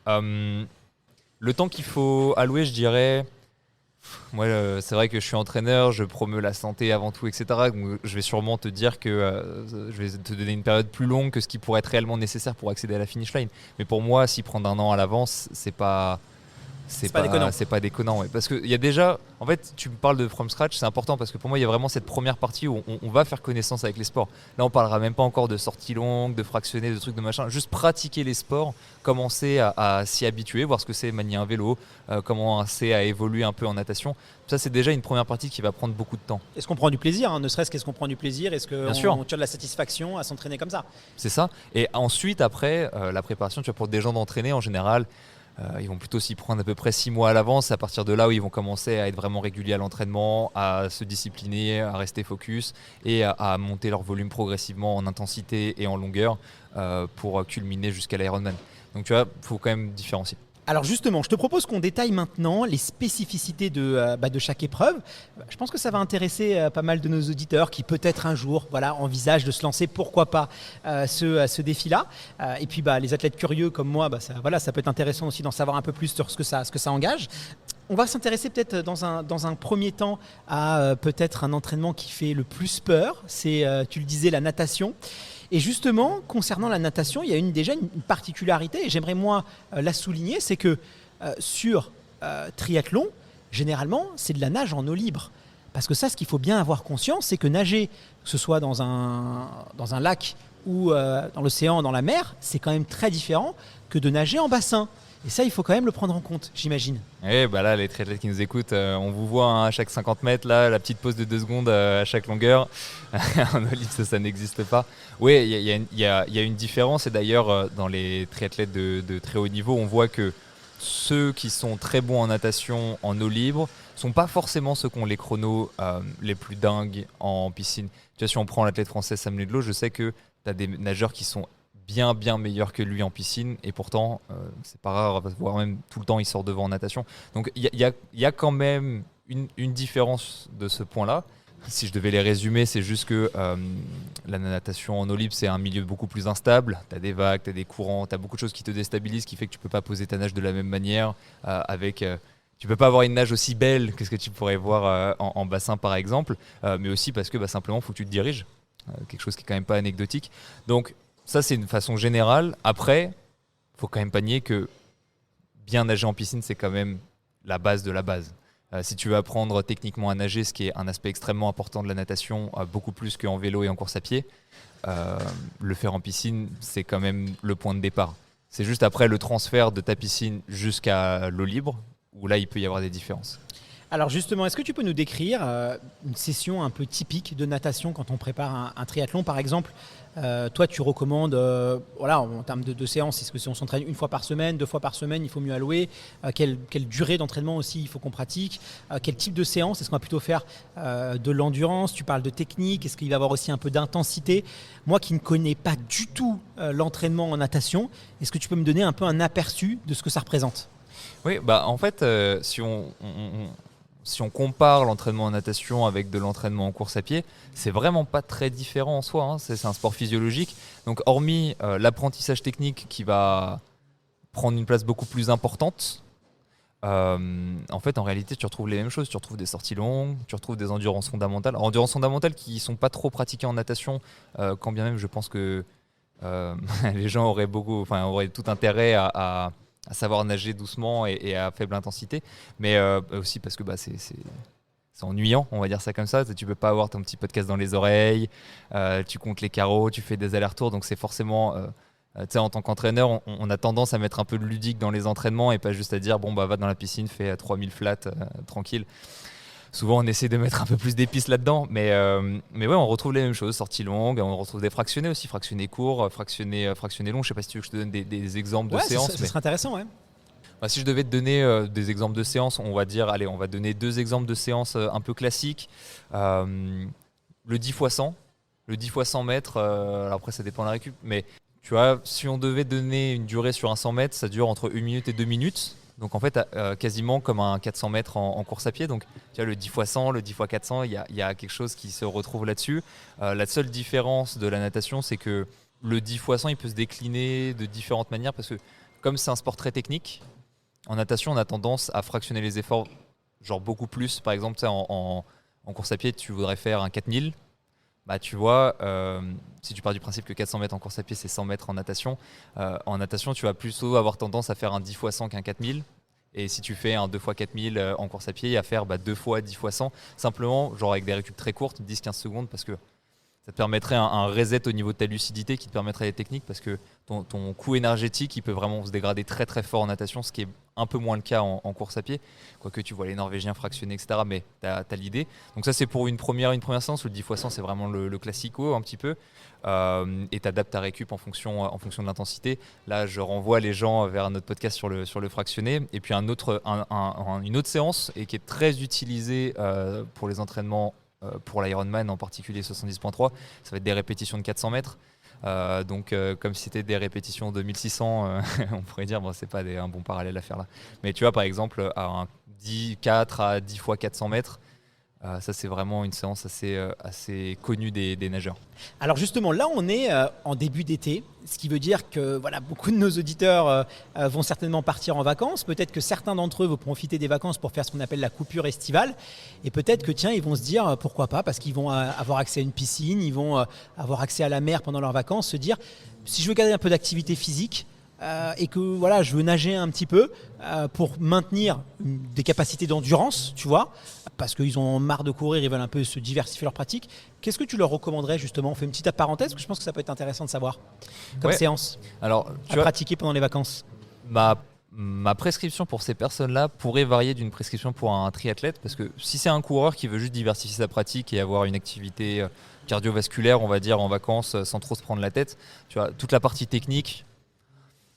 Le temps qu'il faut allouer, je dirais... Moi, c'est vrai que je suis entraîneur, je promeus la santé avant tout, etc. Donc, je vais sûrement te dire que je vais te donner une période plus longue que ce qui pourrait être réellement nécessaire pour accéder à la finish line. Mais pour moi, s'y prendre un an à l'avance, c'est pas déconnant. C'est pas déconnant, ouais. Parce qu'il y a déjà, en fait, tu me parles de from scratch, c'est important parce que pour moi, il y a vraiment cette première partie où on va faire connaissance avec les sports. Là, on parlera même pas encore de sorties longues, de fractionner, de trucs de machin. Juste pratiquer les sports, commencer à s'y habituer, voir ce que c'est manier un vélo, commencer à évoluer un peu en natation. Ça, c'est déjà une première partie qui va prendre beaucoup de temps. Est-ce qu'on prend du plaisir, hein, ne serait-ce qu'est-ce qu'on prend du plaisir? Est-ce qu'on tire de la satisfaction à s'entraîner comme ça? C'est ça. Et ensuite, après, la préparation, tu vois, pour des gens d'entraîner, en général, ils vont plutôt s'y prendre à peu près 6 mois à l'avance. C'est à partir de là où ils vont commencer à être vraiment réguliers à l'entraînement, à se discipliner, à rester focus et à monter leur volume progressivement en intensité et en longueur pour culminer jusqu'à l'Ironman. Donc tu vois, il faut quand même différencier. Alors justement, je te propose qu'on détaille maintenant les spécificités de chaque épreuve. Je pense que ça va intéresser pas mal de nos auditeurs qui peut-être un jour envisagent de se lancer, pourquoi pas, ce défi-là. Et puis les athlètes curieux comme moi, ça peut être intéressant aussi d'en savoir un peu plus sur ce que ça engage. On va s'intéresser peut-être dans un premier temps à peut-être un entraînement qui fait le plus peur. C'est, tu le disais, la natation. Et justement, concernant la natation, il y a déjà une particularité, et j'aimerais moi la souligner, c'est que sur triathlon, généralement, c'est de la nage en eau libre. Parce que ça, ce qu'il faut bien avoir conscience, c'est que nager, que ce soit dans un lac ou dans l'océan, dans la mer, c'est quand même très différent que de nager en bassin. Et ça, il faut quand même le prendre en compte, j'imagine. Et là, les triathlètes qui nous écoutent, on vous voit à chaque 50 mètres, là, la petite pause de 2 secondes à chaque longueur. En eau libre, ça n'existe pas. Oui, il y a une différence. Et d'ailleurs, dans les triathlètes de très haut niveau, on voit que ceux qui sont très bons en natation en eau libre ne sont pas forcément ceux qui ont les chronos les plus dingues en piscine. Tu vois, si on prend l'athlète français Sam Ludlow, je sais que tu as des nageurs qui sont bien meilleur que lui en piscine, et pourtant c'est pas rare, voire même tout le temps il sort devant en natation. Donc il y a quand même une différence de ce point là. Si je devais les résumer, c'est juste que la natation en eau libre, c'est un milieu beaucoup plus instable. Tu as des vagues, tu as des courants, tu as beaucoup de choses qui te déstabilisent, qui fait que tu peux pas poser ta nage de la même manière tu peux pas avoir une nage aussi belle que ce que tu pourrais voir en bassin par exemple, mais aussi parce que simplement il faut que tu te diriges, quelque chose qui est quand même pas anecdotique. Donc ça, c'est une façon générale. Après, il faut quand même pas nier que bien nager en piscine, c'est quand même la base de la base. Si tu veux apprendre techniquement à nager, ce qui est un aspect extrêmement important de la natation, beaucoup plus qu'en vélo et en course à pied, le faire en piscine, c'est quand même le point de départ. C'est juste après le transfert de ta piscine jusqu'à l'eau libre, où là, il peut y avoir des différences. Alors justement, est-ce que tu peux nous décrire une session un peu typique de natation quand on prépare un triathlon par exemple? Toi, tu recommandes, en termes de séances, est-ce que si on s'entraîne 1 fois par semaine, 2 fois par semaine, il faut mieux allouer quelle durée d'entraînement aussi il faut qu'on pratique? Quel type de séance? Est-ce qu'on va plutôt faire de l'endurance? Tu parles de technique. Est-ce qu'il va y avoir aussi un peu d'intensité? Moi qui ne connais pas du tout l'entraînement en natation, est-ce que tu peux me donner un peu un aperçu de ce que ça représente? Oui, en fait, si on compare l'entraînement en natation avec de l'entraînement en course à pied, c'est vraiment pas très différent en soi, hein. C'est un sport physiologique. Donc hormis l'apprentissage technique qui va prendre une place beaucoup plus importante, en fait en réalité tu retrouves les mêmes choses. Tu retrouves des sorties longues, tu retrouves des endurances fondamentales. Alors, endurances fondamentales qui sont pas trop pratiquées en natation, quand bien même je pense que les gens auraient tout intérêt à savoir nager doucement et à faible intensité, mais aussi parce que c'est ennuyant, on va dire ça comme ça. Tu peux pas avoir ton petit podcast dans les oreilles, tu comptes les carreaux, tu fais des allers-retours, donc c'est forcément, en tant qu'entraîneur, on a tendance à mettre un peu de ludique dans les entraînements et pas juste à dire va dans la piscine, fais 3000 flats, tranquille. Souvent, on essaie de mettre un peu plus d'épices là-dedans, mais ouais, on retrouve les mêmes choses, sorties longues, on retrouve des fractionnés aussi, fractionnés courts, fractionnés longs. Je sais pas si tu veux que je te donne des exemples de séances. Ça serait intéressant, ouais. Si je devais te donner des exemples de séances, on va donner 2 exemples de séances un peu classiques. Le 10 x 100, le 10 x 100 mètres, alors après ça dépend de la récup, mais tu vois, si on devait donner une durée sur un 100 mètres, ça dure entre 1 minute et 2 minutes. Donc en fait, quasiment comme un 400 mètres en course à pied. Donc tu vois, le 10 x 100, le 10 x 400, il y a quelque chose qui se retrouve là-dessus. La seule différence de la natation, c'est que le 10 x 100, il peut se décliner de différentes manières parce que comme c'est un sport très technique, en natation, on a tendance à fractionner les efforts genre beaucoup plus. Par exemple, en course à pied, tu voudrais faire un 4000. Tu vois, si tu pars du principe que 400 mètres en course à pied, c'est 100 mètres en natation, tu vas plutôt avoir tendance à faire un 10 x 100 qu'un 4000. Et si tu fais un 2 x 4000 en course à pied, à faire 2 fois 10 x 100, simplement genre avec des récup très courtes, 10-15 secondes, parce que ça te permettrait un reset au niveau de ta lucidité qui te permettrait des techniques, parce que ton coût énergétique, il peut vraiment se dégrader très très fort en natation, ce qui est un peu moins le cas en course à pied, quoique tu vois les Norvégiens fractionner, etc. Mais tu as l'idée. Donc ça, c'est pour une première séance. Le 10 x 100, c'est vraiment le classico un petit peu. Et tu adaptes ta récup en fonction de l'intensité. Là, je renvoie les gens vers notre podcast sur le fractionné. Et puis une autre séance et qui est très utilisée pour les entraînements pour l'Ironman, en particulier 70.3, ça va être des répétitions de 400 mètres. Donc comme si c'était des répétitions de 1600, on pourrait dire, bon, c'est pas un bon parallèle à faire là. Mais tu vois, par exemple, à 4 à 10 fois 400 mètres, ça c'est vraiment une séance assez connue des nageurs. Alors justement, là on est en début d'été, ce qui veut dire que voilà, beaucoup de nos auditeurs vont certainement partir en vacances. Peut-être que certains d'entre eux vont profiter des vacances pour faire ce qu'on appelle la coupure estivale. Et peut-être que tiens, ils vont se dire pourquoi pas, parce qu'ils vont avoir accès à une piscine, ils vont avoir accès à la mer pendant leurs vacances, se dire si je veux garder un peu d'activité physique, et que voilà, je veux nager un petit peu pour maintenir des capacités d'endurance, tu vois, parce qu'ils ont marre de courir, ils veulent un peu se diversifier leurs pratiques. Qu'est-ce que tu leur recommanderais justement? On fait une petite parenthèse, parce que je pense que ça peut être intéressant de savoir comme séance Alors, à pratiquer pendant les vacances. Ma prescription pour ces personnes-là pourrait varier d'une prescription pour un triathlète, parce que si c'est un coureur qui veut juste diversifier sa pratique et avoir une activité cardiovasculaire, on va dire, en vacances sans trop se prendre la tête, tu vois, toute la partie technique,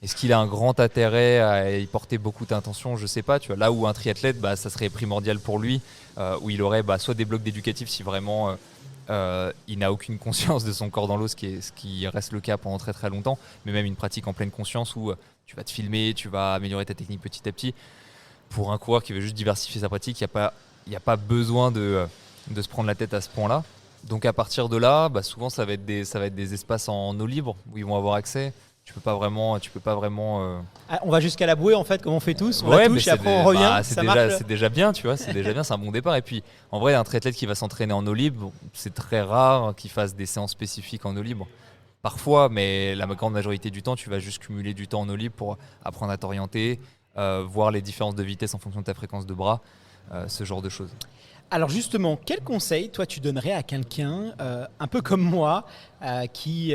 est-ce qu'il a un grand intérêt à y porter beaucoup d'attention? Je ne sais pas. Tu vois, là où un triathlète, ça serait primordial pour lui, où il aurait soit des blocs d'éducatif si vraiment il n'a aucune conscience de son corps dans l'eau, ce qui reste le cas pendant très très longtemps, mais même une pratique en pleine conscience où tu vas te filmer, tu vas améliorer ta technique petit à petit. Pour un coureur qui veut juste diversifier sa pratique, il n'y a pas besoin de se prendre la tête à ce point-là. Donc à partir de là, souvent ça va être des espaces en eau libre où ils vont avoir accès. Tu peux pas vraiment. On va jusqu'à la bouée en fait, comme on fait tous. On la touche et après on revient. C'est déjà bien, tu vois. C'est déjà bien, c'est un bon départ. Et puis, en vrai, un triathlète qui va s'entraîner en eau libre, c'est très rare qu'il fasse des séances spécifiques en eau libre. Parfois, mais la grande majorité du temps, tu vas juste cumuler du temps en eau libre pour apprendre à t'orienter, voir les différences de vitesse en fonction de ta fréquence de bras, ce genre de choses. Alors justement, quel conseil toi tu donnerais à quelqu'un un peu comme moi qui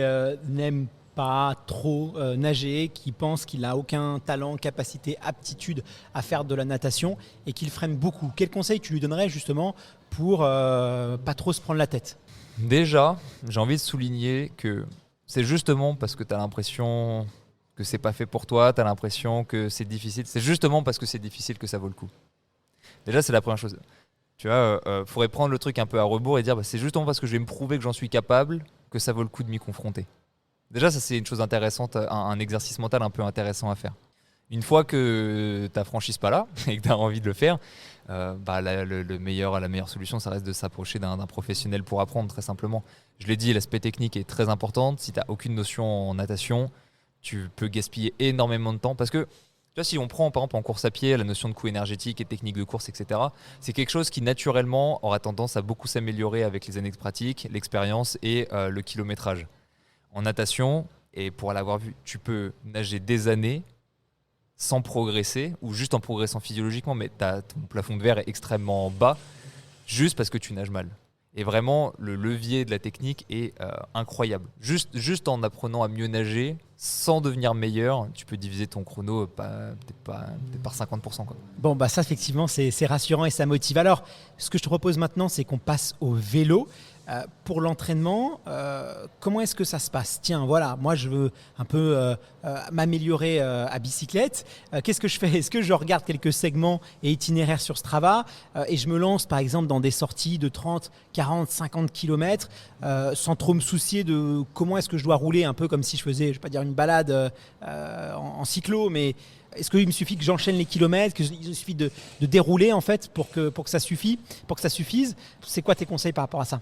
n'aime pas trop nager, qui pense qu'il n'a aucun talent, capacité, aptitude à faire de la natation et qu'il freine beaucoup? Quel conseil tu lui donnerais justement pour pas trop se prendre la tête? Déjà, j'ai envie de souligner que c'est justement parce que tu as l'impression que c'est pas fait pour toi, tu as l'impression que c'est difficile, c'est justement parce que c'est difficile que ça vaut le coup. Déjà, c'est la première chose. Tu vois, faudrait prendre le truc un peu à rebours et dire c'est justement parce que je vais me prouver que j'en suis capable que ça vaut le coup de m'y confronter. Déjà, ça c'est une chose intéressante, un exercice mental un peu intéressant à faire. Une fois que tu as franchi ce pas-là et que tu as envie de le faire, la meilleure solution, ça reste de s'approcher d'un professionnel pour apprendre, très simplement. Je l'ai dit, l'aspect technique est très important. Si tu n'as aucune notion en natation, tu peux gaspiller énormément de temps. Parce que, tu vois, si on prend par exemple en course à pied la notion de coût énergétique et technique de course, etc., c'est quelque chose qui naturellement aura tendance à beaucoup s'améliorer avec les années de pratique, l'expérience et le kilométrage. En natation, et pour l'avoir vu, tu peux nager des années sans progresser ou juste en progressant physiologiquement, mais ton plafond de verre est extrêmement bas juste parce que tu nages mal. Et vraiment, le levier de la technique est incroyable. Juste en apprenant à mieux nager, sans devenir meilleur, tu peux diviser ton chrono peut-être par 50%. Quoi. Bon, ça effectivement, c'est rassurant et ça motive. Alors, ce que je te propose maintenant, c'est qu'on passe au vélo. Pour l'entraînement, comment est-ce que ça se passe? Tiens, voilà, moi je veux un peu m'améliorer à bicyclette. Qu'est-ce que je fais? Est-ce que je regarde quelques segments et itinéraires sur Strava et je me lance par exemple dans des sorties de 30, 40, 50 km sans trop me soucier de comment est-ce que je dois rouler, un peu comme si je faisais, je vais pas dire une balade en cyclo, mais est-ce qu'il me suffit que j'enchaîne les kilomètres, qu'il suffit de dérouler en fait pour que ça suffise? C'est quoi tes conseils par rapport à ça?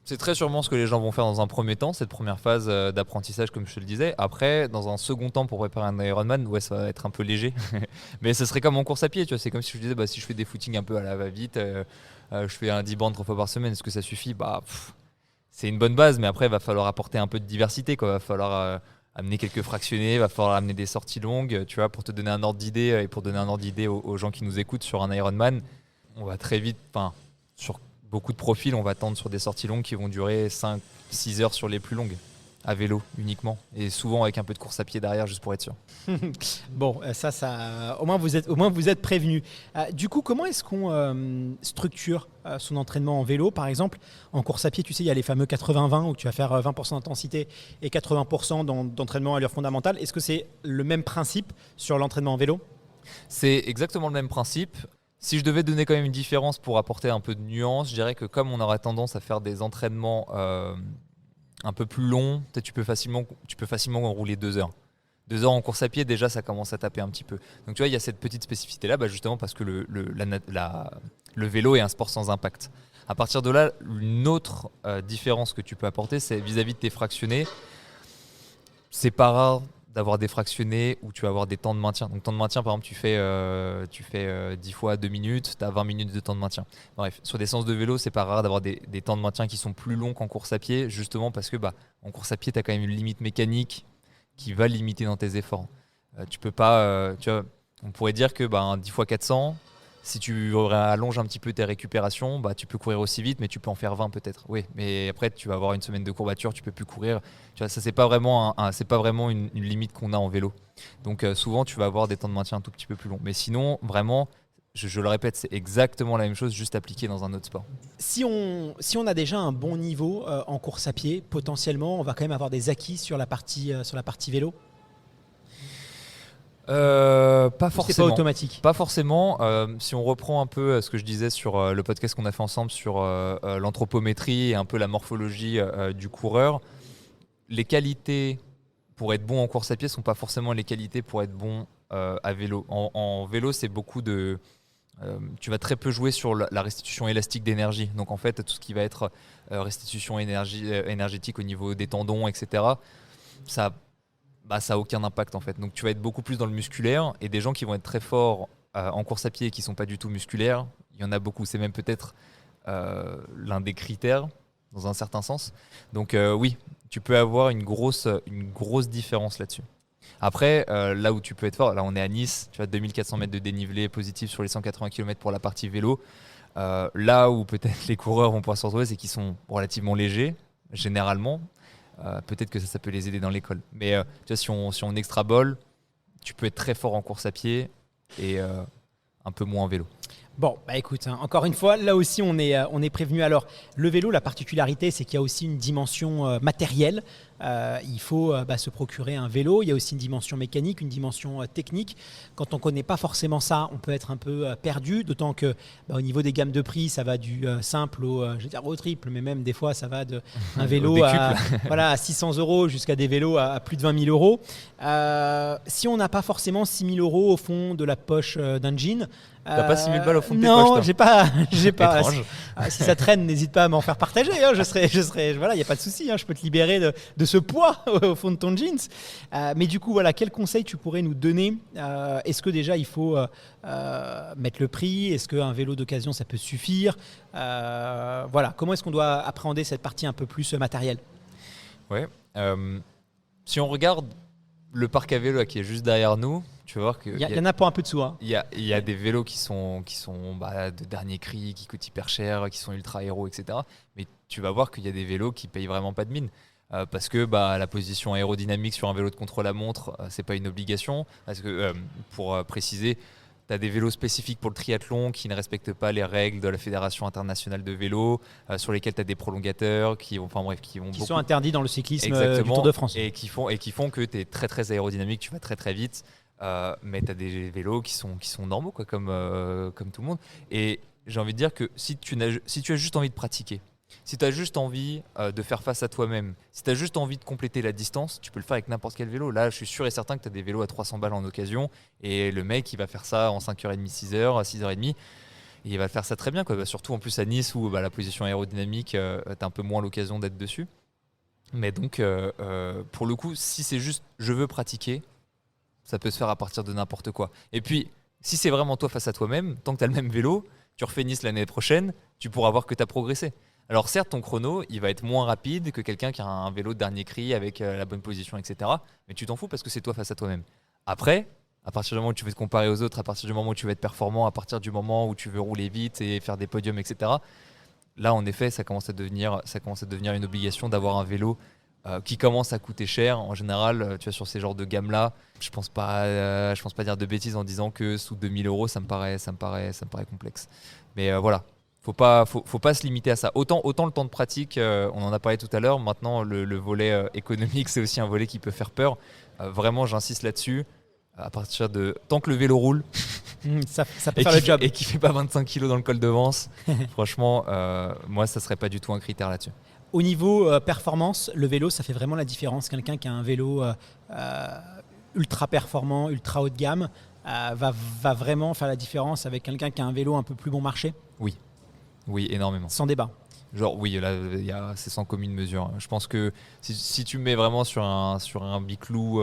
C'est très sûrement ce que les gens vont faire dans un premier temps, cette première phase d'apprentissage comme je te le disais. Après, dans un second temps pour préparer un Ironman, ça va être un peu léger. Mais ce serait comme en course à pied, tu vois. C'est comme si je disais si je fais des footings un peu à la va-vite, je fais un 10 bandes 3 fois par semaine, est-ce que ça suffit? C'est une bonne base, mais après il va falloir apporter un peu de diversité, quoi. Il va falloir amener quelques fractionnés, il va falloir amener des sorties longues, tu vois, pour te donner un ordre d'idée et pour donner un ordre d'idée aux gens qui nous écoutent sur un Ironman. On va très vite, sur beaucoup de profils, on va tendre sur des sorties longues qui vont durer 5-6 heures sur les plus longues, à vélo uniquement, et souvent avec un peu de course à pied derrière, juste pour être sûr. Bon, ça, au moins vous êtes prévenus. Du coup, comment est-ce qu'on structure son entraînement en vélo? Par exemple, en course à pied, tu sais, il y a les fameux 80-20 où tu vas faire 20% d'intensité et 80% d'entraînement à allure fondamentale. Est-ce que c'est le même principe sur l'entraînement en vélo? C'est exactement le même principe. Si je devais donner quand même une différence pour apporter un peu de nuance, je dirais que comme on aura tendance à faire des entraînements un peu plus long, peut-être tu peux facilement rouler 2 heures. 2 heures en course à pied, déjà, ça commence à taper un petit peu. Donc tu vois, il y a cette petite spécificité-là, justement parce que le vélo est un sport sans impact. À partir de là, une autre différence que tu peux apporter, c'est vis-à-vis de tes fractionnés. C'est pas rare d'avoir des fractionnés où tu vas avoir des temps de maintien. Donc temps de maintien, par exemple, tu fais 10 fois 2 minutes, tu as 20 minutes de temps de maintien. Bref, sur des séances de vélo, c'est pas rare d'avoir des temps de maintien qui sont plus longs qu'en course à pied, justement parce que en course à pied, tu as quand même une limite mécanique qui va limiter dans tes efforts. Tu peux pas, tu vois, on pourrait dire que 10 fois 400, si tu allonges un petit peu tes récupérations, tu peux courir aussi vite, mais tu peux en faire 20 peut-être. Oui, mais après, tu vas avoir une semaine de courbature, tu peux plus courir. Tu vois, ça, c'est pas vraiment, une limite qu'on a en vélo. Donc souvent, tu vas avoir des temps de maintien un tout petit peu plus longs. Mais sinon, vraiment, je le répète, c'est exactement la même chose, juste appliqué dans un autre sport. Si on a déjà un bon niveau en course à pied, potentiellement, on va quand même avoir des acquis sur la partie vélo. Pas forcément. C'est pas automatique. Pas forcément. Si on reprend un peu ce que je disais sur le podcast qu'on a fait ensemble sur l'anthropométrie et un peu la morphologie du coureur, les qualités pour être bon en course à pied sont pas forcément les qualités pour être bon à vélo. En vélo, c'est beaucoup de... tu vas très peu jouer sur la restitution élastique d'énergie. Donc en fait, tout ce qui va être restitution énergétique au niveau des tendons, etc., ça a aucun impact en fait. Donc tu vas être beaucoup plus dans le musculaire, et des gens qui vont être très forts en course à pied et qui ne sont pas du tout musculaires, il y en a beaucoup. C'est même peut-être l'un des critères dans un certain sens. Donc oui, tu peux avoir une grosse différence là-dessus. Après, là où tu peux être fort, là on est à Nice, tu as 2400 mètres de dénivelé positif sur les 180 km pour la partie vélo. Là où peut-être les coureurs vont pouvoir se retrouver, c'est qu'ils sont relativement légers, généralement. Peut-être que ça peut les aider dans l'école. Mais tu vois, si on extrapole, tu peux être très fort en course à pied et un peu moins en vélo. Bon, écoute, encore une fois, là aussi on est prévenu. Alors, le vélo, la particularité, c'est qu'il y a aussi une dimension matérielle. Il faut se procurer un vélo. Il y a aussi une dimension mécanique, une dimension technique. Quand on ne connaît pas forcément ça, on peut être un peu perdu, d'autant que au niveau des gammes de prix, ça va du simple au triple, mais même des fois, ça va d'un vélo à 600 € jusqu'à des vélos à plus de 20 000 €. Si on n'a pas forcément 6 000 € au fond de la poche d'un jean, t'as pas 6 000 balles au fond de tes poches? Non, j'ai pas. Étrange. Si ça traîne, n'hésite pas à m'en faire partager. Je serai, voilà, il y a pas de souci. Je peux te libérer de ce poids au fond de ton jeans. Mais du coup, voilà, quel conseil tu pourrais nous donner? Est-ce que déjà il faut mettre le prix? Est-ce qu'un vélo d'occasion ça peut suffire? Voilà, comment est-ce qu'on doit appréhender cette partie un peu plus matérielle? Ouais. Si on regarde le parc à vélo qui est juste derrière nous, tu vas voir qu'il y en a pour un peu de sous. Il y a des vélos qui sont de dernier cri, qui coûtent hyper cher, qui sont ultra aéro, etc. Mais tu vas voir qu'il y a des vélos qui payent vraiment pas de mine. Parce que la position aérodynamique sur un vélo de contre-la-montre, c'est pas une obligation. Parce que, pour préciser, tu as des vélos spécifiques pour le triathlon qui ne respectent pas les règles de la Fédération internationale de vélo, sur lesquels tu as des prolongateurs qui sont interdits dans le cyclisme du Tour de France. Et qui font que tu es très très aérodynamique, tu vas très très vite. Mais tu as des vélos qui sont normaux, quoi, comme tout le monde. Et j'ai envie de dire que si tu as juste envie de pratiquer, si tu as juste envie de faire face à toi-même, si tu as juste envie de compléter la distance, tu peux le faire avec n'importe quel vélo. Là, je suis sûr et certain que tu as des vélos à 300 balles en occasion, et le mec, il va faire ça en 5h30, 6h, 6h30. Et il va faire ça très bien, quoi. Surtout en plus à Nice où la position aérodynamique, tu as un peu moins l'occasion d'être dessus. Mais donc, pour le coup, si c'est juste je veux pratiquer, ça peut se faire à partir de n'importe quoi. Et puis, si c'est vraiment toi face à toi-même, tant que tu as le même vélo, tu refais Nice l'année prochaine, tu pourras voir que tu as progressé. Alors certes, ton chrono, il va être moins rapide que quelqu'un qui a un vélo de dernier cri avec la bonne position, etc. Mais tu t'en fous parce que c'est toi face à toi-même. Après, à partir du moment où tu veux te comparer aux autres, à partir du moment où tu veux être performant, à partir du moment où tu veux rouler vite et faire des podiums, etc. Là, en effet, ça commence à devenir une obligation d'avoir un vélo qui commence à coûter cher. En général, tu vois, sur ces genres de gammes-là, je pense pas dire de bêtises en disant que sous 2 000 €, ça me paraît complexe. Mais voilà. Faut pas se limiter à ça. Autant le temps de pratique, on en a parlé tout à l'heure. Maintenant, le volet économique, c'est aussi un volet qui peut faire peur. Vraiment, j'insiste là-dessus. À partir de tant que le vélo roule, ça peut faire le job. Et qui fait pas 25 kilos dans le col de Vence, franchement, moi, ça serait pas du tout un critère là-dessus. Au niveau performance, le vélo, ça fait vraiment la différence. Quelqu'un qui a un vélo ultra performant, ultra haut de gamme, va vraiment faire la différence avec quelqu'un qui a un vélo un peu plus bon marché. Oui, énormément. Sans débat. Genre, oui, là, c'est sans commune mesure. Je pense que si tu me mets vraiment sur un biclou,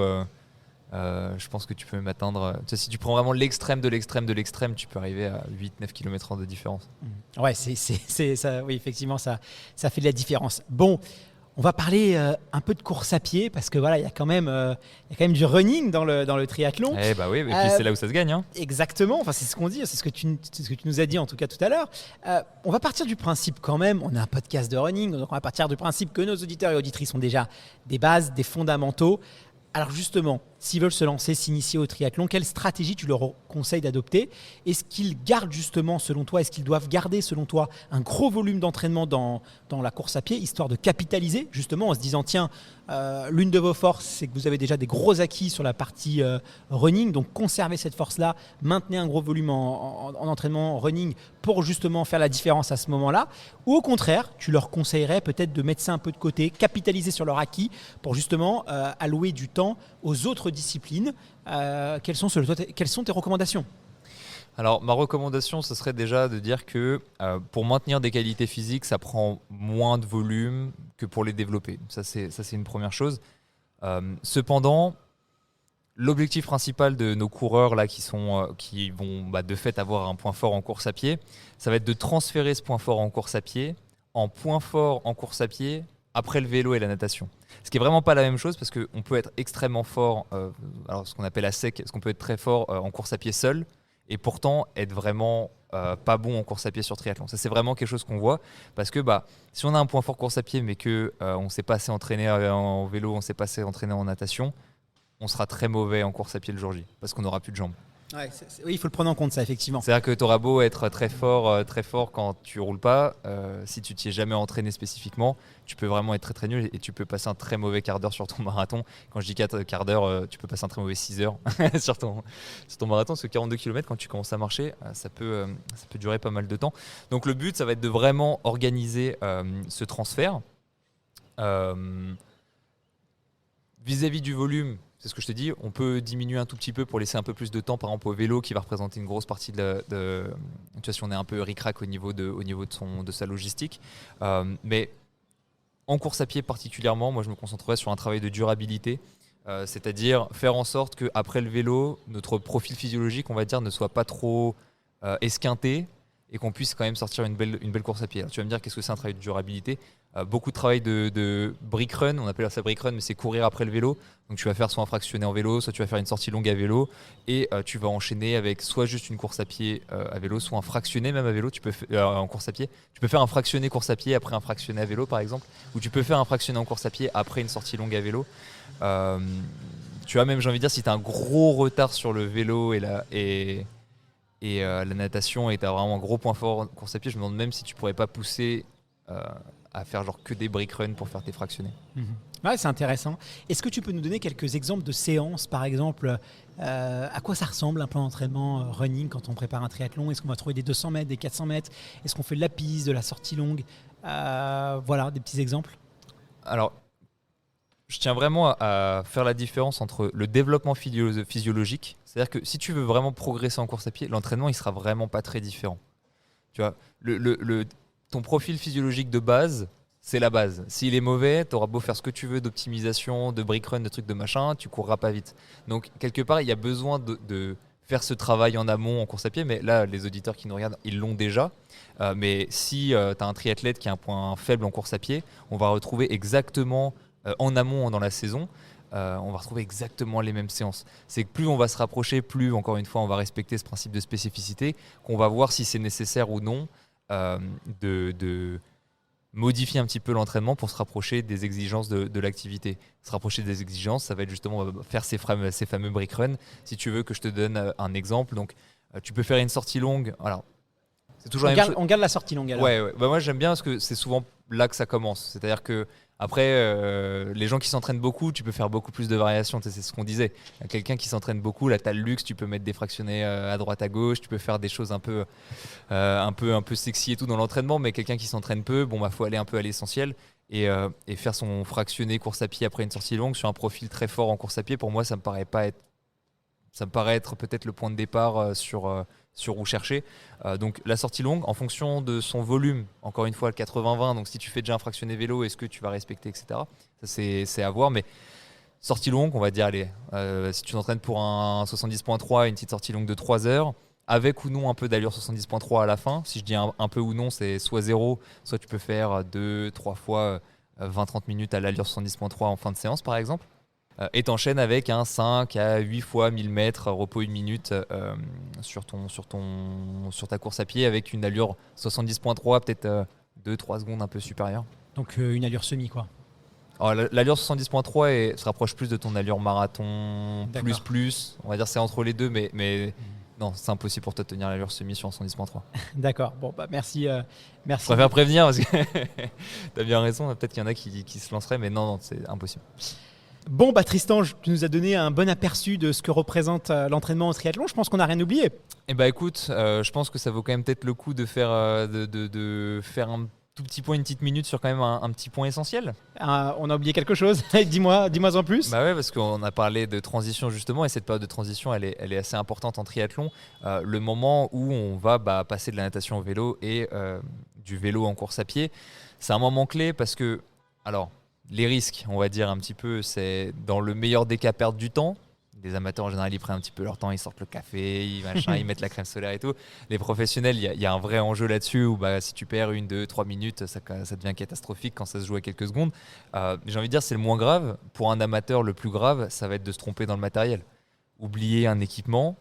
je pense que tu peux même atteindre. Tu sais, si tu prends vraiment l'extrême de l'extrême de l'extrême, tu peux arriver à 8-9 km/h de différence. Ouais, c'est ça, oui, effectivement, ça fait de la différence. Bon, on va parler un peu de course à pied parce que voilà, il y a quand même du running dans le triathlon. Eh bah oui, et puis c'est là où ça se gagne. Hein. Exactement, enfin, c'est ce qu'on dit, c'est ce que tu nous as dit en tout cas tout à l'heure. On va partir du principe quand même, on a un podcast de running, donc on va partir du principe que nos auditeurs et auditrices ont déjà des bases, des fondamentaux. Alors justement, s'ils veulent se lancer, s'initier au triathlon, quelle stratégie tu leur conseilles d'adopter ? Est-ce qu'ils gardent justement, selon toi, est-ce qu'ils doivent garder, selon toi, un gros volume d'entraînement dans la course à pied, histoire de capitaliser, justement, en se disant, tiens, l'une de vos forces, c'est que vous avez déjà des gros acquis sur la partie running, donc conservez cette force-là, maintenez un gros volume en entraînement running pour justement faire la différence à ce moment-là. Ou au contraire, tu leur conseillerais peut-être de mettre ça un peu de côté, capitaliser sur leur acquis pour justement allouer du temps aux autres disciplines. Quelles sont tes recommandations ? Alors, ma recommandation, ce serait déjà de dire que pour maintenir des qualités physiques, ça prend moins de volume que pour les développer. Ça, c'est une première chose. Cependant, l'objectif principal de nos coureurs là, qui vont de fait avoir un point fort en course à pied, ça va être de transférer ce point fort en course à pied en point fort en course à pied après le vélo et la natation. Ce qui est vraiment pas la même chose parce qu'on peut être extrêmement fort, alors ce qu'on appelle à sec, ce qu'on peut être très fort en course à pied seul et pourtant être vraiment pas bon en course à pied sur triathlon. Ça, c'est vraiment quelque chose qu'on voit parce que si on a un point fort course à pied mais qu'on ne s'est pas assez entraîné en vélo, on ne s'est pas assez entraîné en natation, on sera très mauvais en course à pied le jour J parce qu'on n'aura plus de jambes. Ouais, oui, il faut le prendre en compte, ça, effectivement. C'est-à-dire que tu auras beau être très fort quand tu roules pas, si tu t'y es jamais entraîné spécifiquement, tu peux vraiment être très très nul et tu peux passer un très mauvais quart d'heure sur ton marathon. Quand je dis quart d'heure, tu peux passer un très mauvais 6 heures sur ton marathon, parce que 42 km, quand tu commences à marcher, ça peut durer pas mal de temps. Donc le but, ça va être de vraiment organiser ce transfert. Vis-à-vis du volume, c'est ce que je te dis, on peut diminuer un tout petit peu pour laisser un peu plus de temps, par exemple au vélo qui va représenter une grosse partie tu vois, si on est un peu ric-rac au niveau de sa logistique. Mais en course à pied particulièrement, moi je me concentrerai sur un travail de durabilité, c'est-à-dire faire en sorte qu'après le vélo, notre profil physiologique, on va dire, ne soit pas trop esquinté et qu'on puisse quand même sortir une belle course à pied. Alors, tu vas me dire, qu'est-ce que c'est un travail de durabilité ? Beaucoup de travail de brick run, on appelle ça brick run, mais c'est courir après le vélo. Donc tu vas faire soit un fractionné en vélo, soit tu vas faire une sortie longue à vélo, et tu vas enchaîner avec soit juste une course à pied à vélo, soit un fractionné même à vélo. Tu peux en course à pied. Tu peux faire un fractionné course à pied après un fractionné à vélo par exemple, ou tu peux faire un fractionné en course à pied après une sortie longue à vélo. Tu vois, même j'ai envie de dire, si tu as un gros retard sur le vélo et la natation et tu as vraiment un gros point fort en course à pied, je me demande même si tu pourrais pas pousser à faire genre que des brick run pour faire tes fractionnés. Ouais, c'est intéressant. Est-ce que tu peux nous donner quelques exemples de séances, par exemple, à quoi ça ressemble un plan d'entraînement running quand on prépare un triathlon ? Est-ce qu'on va trouver des 200 mètres, des 400 mètres ? Est-ce qu'on fait de la piste, de la sortie longue ? Voilà, des petits exemples. Alors, je tiens vraiment à faire la différence entre le développement physiologique, c'est-à-dire que si tu veux vraiment progresser en course à pied, l'entraînement il sera vraiment pas très différent. Tu vois, ton profil physiologique de base, c'est la base. S'il est mauvais, tu auras beau faire ce que tu veux d'optimisation, de brick run, de trucs de machin, tu courras pas vite. Donc quelque part, il y a besoin de faire ce travail en amont en course à pied, mais là, les auditeurs qui nous regardent, ils l'ont déjà. Mais si tu as un triathlète qui a un point faible en course à pied, on va retrouver exactement en amont dans la saison, on va retrouver exactement les mêmes séances. C'est que plus on va se rapprocher, plus, encore une fois, on va respecter ce principe de spécificité, qu'on va voir si c'est nécessaire ou non de modifier un petit peu l'entraînement pour se rapprocher des exigences de l'activité. Se rapprocher des exigences, ça va être justement faire ces fameux brick run. Si tu veux que je te donne un exemple, donc tu peux faire une sortie longue. Alors, c'est toujours on garde la sortie longue alors. Ouais. Bah, moi j'aime bien parce que c'est souvent là que ça commence. C'est-à-dire que après, les gens qui s'entraînent beaucoup, tu peux faire beaucoup plus de variations. C'est ce qu'on disait. Quelqu'un qui s'entraîne beaucoup, là, tu as le luxe, tu peux mettre des fractionnés à droite, à gauche, tu peux faire des choses un peu sexy et tout dans l'entraînement. Mais quelqu'un qui s'entraîne peu, faut aller un peu à l'essentiel. et faire son fractionné course à pied après une sortie longue sur un profil très fort en course à pied, pour moi, ça me paraît être peut-être le point de départ sur où chercher. Donc la sortie longue, en fonction de son volume, encore une fois, le 80-20, donc si tu fais déjà un fractionné vélo, est-ce que tu vas respecter, etc. Ça, c'est à voir, mais sortie longue, on va dire, allez, si tu t'entraînes pour un 70.3, une petite sortie longue de 3 heures, avec ou non un peu d'allure 70.3 à la fin. Si je dis un peu ou non, c'est soit 0, soit tu peux faire 2-3 fois 20-30 minutes à l'allure 70.3 en fin de séance, par exemple. Et t'enchaînes avec un 5 à 8 fois 1000 mètres, repos 1 minute sur ta course à pied, avec une allure 70.3, peut-être 2-3 secondes un peu supérieure. Donc une allure semi, quoi. Alors, l'allure 70.3 se rapproche plus de ton allure marathon D'accord. plus. On va dire c'est entre les deux, mais non, c'est impossible pour toi de tenir l'allure semi sur 70.3. D'accord. Bon, bah merci. Je préfère prévenir parce que tu as bien raison. Peut-être qu'il y en a qui se lanceraient, mais non, c'est impossible. Bon, bah Tristan, tu nous as donné un bon aperçu de ce que représente l'entraînement au triathlon. Je pense qu'on n'a rien oublié. Eh bah écoute, je pense que ça vaut quand même peut-être le coup de faire un tout petit point, une petite minute sur quand même un petit point essentiel. On a oublié quelque chose. Dis-moi en plus. Bah ouais, parce qu'on a parlé de transition justement, et cette période de transition, elle est assez importante en triathlon. Le moment où on va passer de la natation au vélo et du vélo en course à pied, c'est un moment clé parce que, alors, les risques, on va dire un petit peu, c'est dans le meilleur des cas perdre du temps. Les amateurs en général, ils prennent un petit peu leur temps, ils sortent le café, ils mettent la crème solaire et tout. Les professionnels, il y a un vrai enjeu là-dessus où si tu perds 1, 2, 3 minutes, ça devient catastrophique quand ça se joue à quelques secondes. J'ai envie de dire, c'est le moins grave. Pour un amateur, le plus grave, ça va être de se tromper dans le matériel. Oublier un équipement.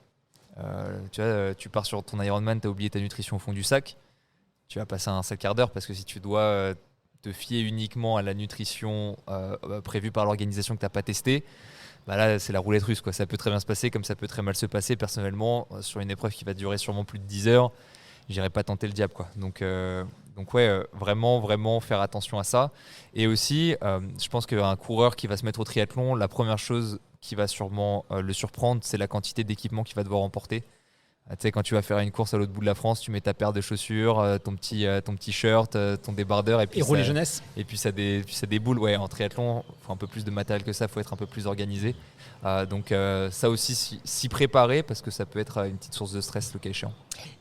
Tu pars sur ton Ironman, tu as oublié ta nutrition au fond du sac. Tu vas passer un sale quart d'heure parce que si tu dois te fier uniquement à la nutrition prévue par l'organisation que tu n'as pas testée, là, c'est la roulette russe, quoi. Ça peut très bien se passer comme ça peut très mal se passer. Personnellement, sur une épreuve qui va durer sûrement plus de 10 heures, j'irai pas tenter le diable, quoi. Donc ouais, vraiment faire attention à ça. Et aussi, je pense qu'un coureur qui va se mettre au triathlon, la première chose qui va sûrement le surprendre, c'est la quantité d'équipement qu'il va devoir emporter. Tu sais, quand tu vas faire une course à l'autre bout de la France, tu mets ta paire de chaussures, ton petit shirt, ton débardeur et puis Héros les jeunesses. Et puis ça déboule. Ouais, en triathlon, il faut un peu plus de matériel que ça, il faut être un peu plus organisé. Donc ça aussi, s'y préparer parce que ça peut être une petite source de stress le cas échéant.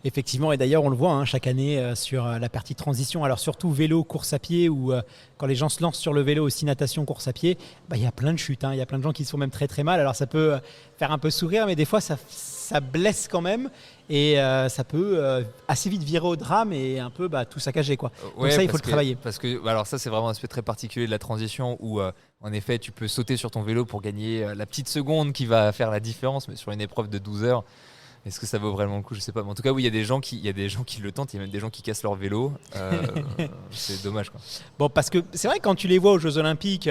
Effectivement, et d'ailleurs on le voit chaque année sur la partie transition, alors surtout vélo, course à pied, ou quand les gens se lancent sur le vélo, aussi natation, course à pied, il y a plein de chutes, il y a plein de gens qui se font même très très mal. Alors ça peut faire un peu sourire, mais des fois ça blesse quand même, et ça peut assez vite virer au drame et un peu tout saccager, quoi. Donc ça, il faut le travailler. Parce que alors ça, c'est vraiment un aspect très particulier de la transition où en effet tu peux sauter sur ton vélo pour gagner la petite seconde qui va faire la différence, mais sur une épreuve de 12 heures, est-ce que ça vaut vraiment le coup? Je sais pas. Mais en tout cas, oui, il y a des gens qui le tentent. Il y a même des gens qui cassent leur vélo. C'est dommage, quoi. Bon, parce que c'est vrai, quand tu les vois aux Jeux Olympiques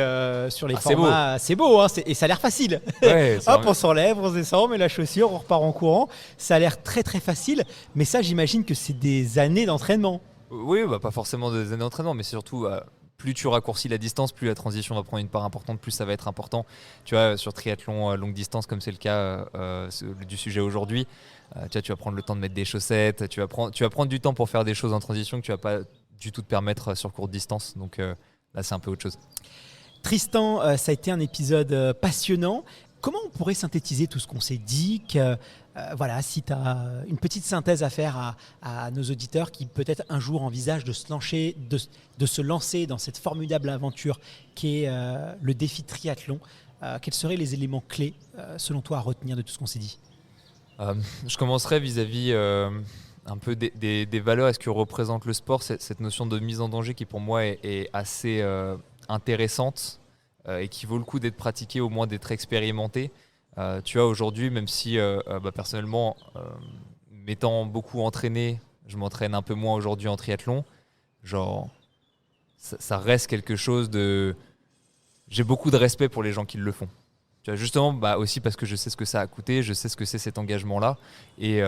sur les formats, c'est beau, et ça a l'air facile. Ouais, Hop, on s'enlève, on se descend, on met la chaussure, on repart en courant. Ça a l'air très très facile, mais ça, j'imagine que c'est des années d'entraînement. Oui, pas forcément des années d'entraînement, mais surtout plus tu raccourcis la distance, plus la transition va prendre une part importante, plus ça va être important. Tu vois, sur triathlon longue distance, comme c'est le cas du sujet aujourd'hui, tu vas prendre le temps de mettre des chaussettes, tu vas prendre du temps pour faire des choses en transition que tu vas pas du tout te permettre sur courte distance. Donc là, c'est un peu autre chose. Tristan, ça a été un épisode passionnant. Comment on pourrait synthétiser tout ce qu'on s'est dit si tu as une petite synthèse à faire à nos auditeurs qui peut-être un jour envisagent de se lancer dans cette formidable aventure qui est le défi triathlon, quels seraient les éléments clés selon toi à retenir de tout ce qu'on s'est dit? Je commencerai vis-à-vis un peu des valeurs et ce que représente le sport, cette notion de mise en danger qui pour moi est assez intéressante et qui vaut le coup d'être pratiquée, au moins d'être expérimentée. Tu vois, aujourd'hui, même si personnellement, m'étant beaucoup entraîné, je m'entraîne un peu moins aujourd'hui en triathlon, genre ça reste quelque chose de... J'ai beaucoup de respect pour les gens qui le font. Tu vois, justement, aussi parce que je sais ce que ça a coûté, je sais ce que c'est cet engagement-là, et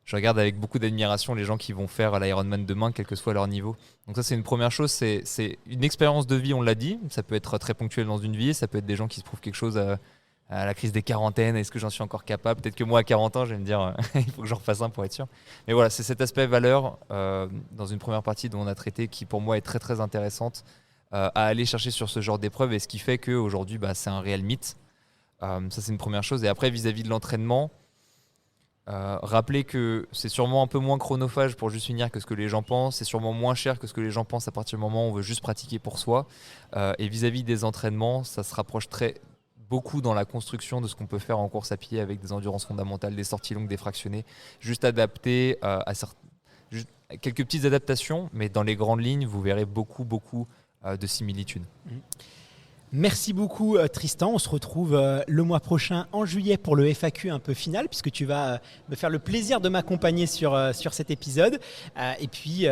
je regarde avec beaucoup d'admiration les gens qui vont faire l'Ironman demain, quel que soit leur niveau. Donc ça, c'est une première chose, c'est une expérience de vie, on l'a dit. Ça peut être très ponctuel dans une vie, ça peut être des gens qui se prouvent quelque chose à la crise des quarantaines, est-ce que j'en suis encore capable? Peut-être que moi à 40 ans je vais me dire il faut que j'en refasse un pour être sûr. Mais voilà, c'est cet aspect valeur dans une première partie dont on a traité qui pour moi est très très intéressante à aller chercher sur ce genre d'épreuve et ce qui fait qu'aujourd'hui c'est un réel mythe. Ça c'est une première chose. Et après vis-à-vis de l'entraînement, rappelez que c'est sûrement un peu moins chronophage pour juste finir que ce que les gens pensent, c'est sûrement moins cher que ce que les gens pensent à partir du moment où on veut juste pratiquer pour soi. Et vis-à-vis des entraînements, ça se rapproche beaucoup dans la construction de ce qu'on peut faire en course à pied avec des endurances fondamentales, des sorties longues, des fractionnés, juste adapté quelques petites adaptations, mais dans les grandes lignes, vous verrez beaucoup de similitudes. Merci beaucoup Tristan, on se retrouve le mois prochain en juillet pour le FAQ un peu final puisque tu vas me faire le plaisir de m'accompagner sur cet épisode et puis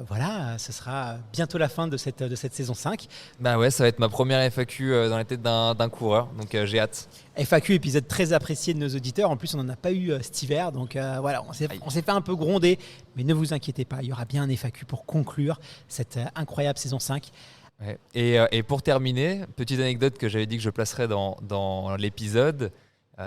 voilà, ce sera bientôt la fin de cette saison 5. Bah ouais, ça va être ma première FAQ dans la tête d'un coureur, donc j'ai hâte. FAQ, épisode très apprécié de nos auditeurs, en plus on n'en a pas eu cet hiver, donc voilà, on s'est fait un peu gronder, mais ne vous inquiétez pas, il y aura bien un FAQ pour conclure cette incroyable saison 5. Ouais. Et pour terminer, petite anecdote que j'avais dit que je placerais dans l'épisode,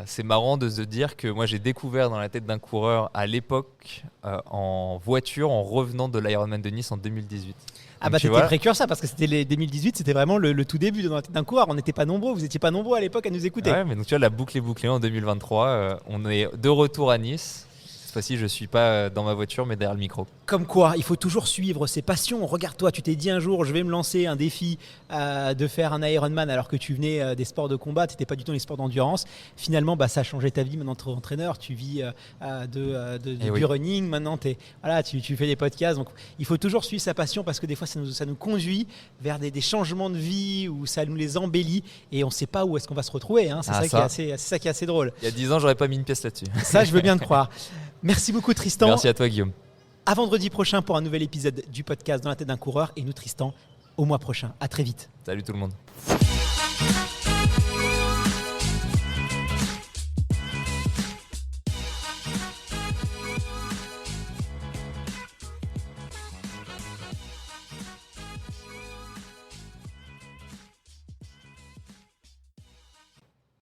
c'est marrant de se dire que moi j'ai découvert dans la tête d'un coureur à l'époque en voiture en revenant de l'Ironman de Nice en 2018. Ah bah t'étais précurseur parce que c'était les 2018, c'était vraiment le tout début de Dans la tête d'un coureur. On n'était pas nombreux, vous n'étiez pas nombreux à l'époque à nous écouter. Ouais, mais donc tu vois, la boucle est bouclée en 2023. On est de retour à Nice. Cette fois-ci, je ne suis pas dans ma voiture, mais derrière le micro. Comme quoi, il faut toujours suivre ses passions. Regarde-toi, tu t'es dit un jour, je vais me lancer un défi de faire un Ironman alors que tu venais des sports de combat, tu n'étais pas du tout dans les sports d'endurance. Finalement, ça a changé ta vie. Maintenant, tu es entraîneur, tu vis du running. Maintenant, tu fais des podcasts. Donc, il faut toujours suivre sa passion parce que des fois, ça nous conduit vers des changements de vie où ça nous les embellit et on ne sait pas où est-ce qu'on va se retrouver. Hein. C'est ça qui est assez drôle. Il y a 10 ans, j'aurais pas mis une pièce là-dessus. Ça, je veux bien te croire. Merci beaucoup Tristan. Merci à toi Guillaume. À vendredi prochain pour un nouvel épisode du podcast Dans la tête d'un coureur et nous Tristan au mois prochain. À très vite. Salut tout le monde.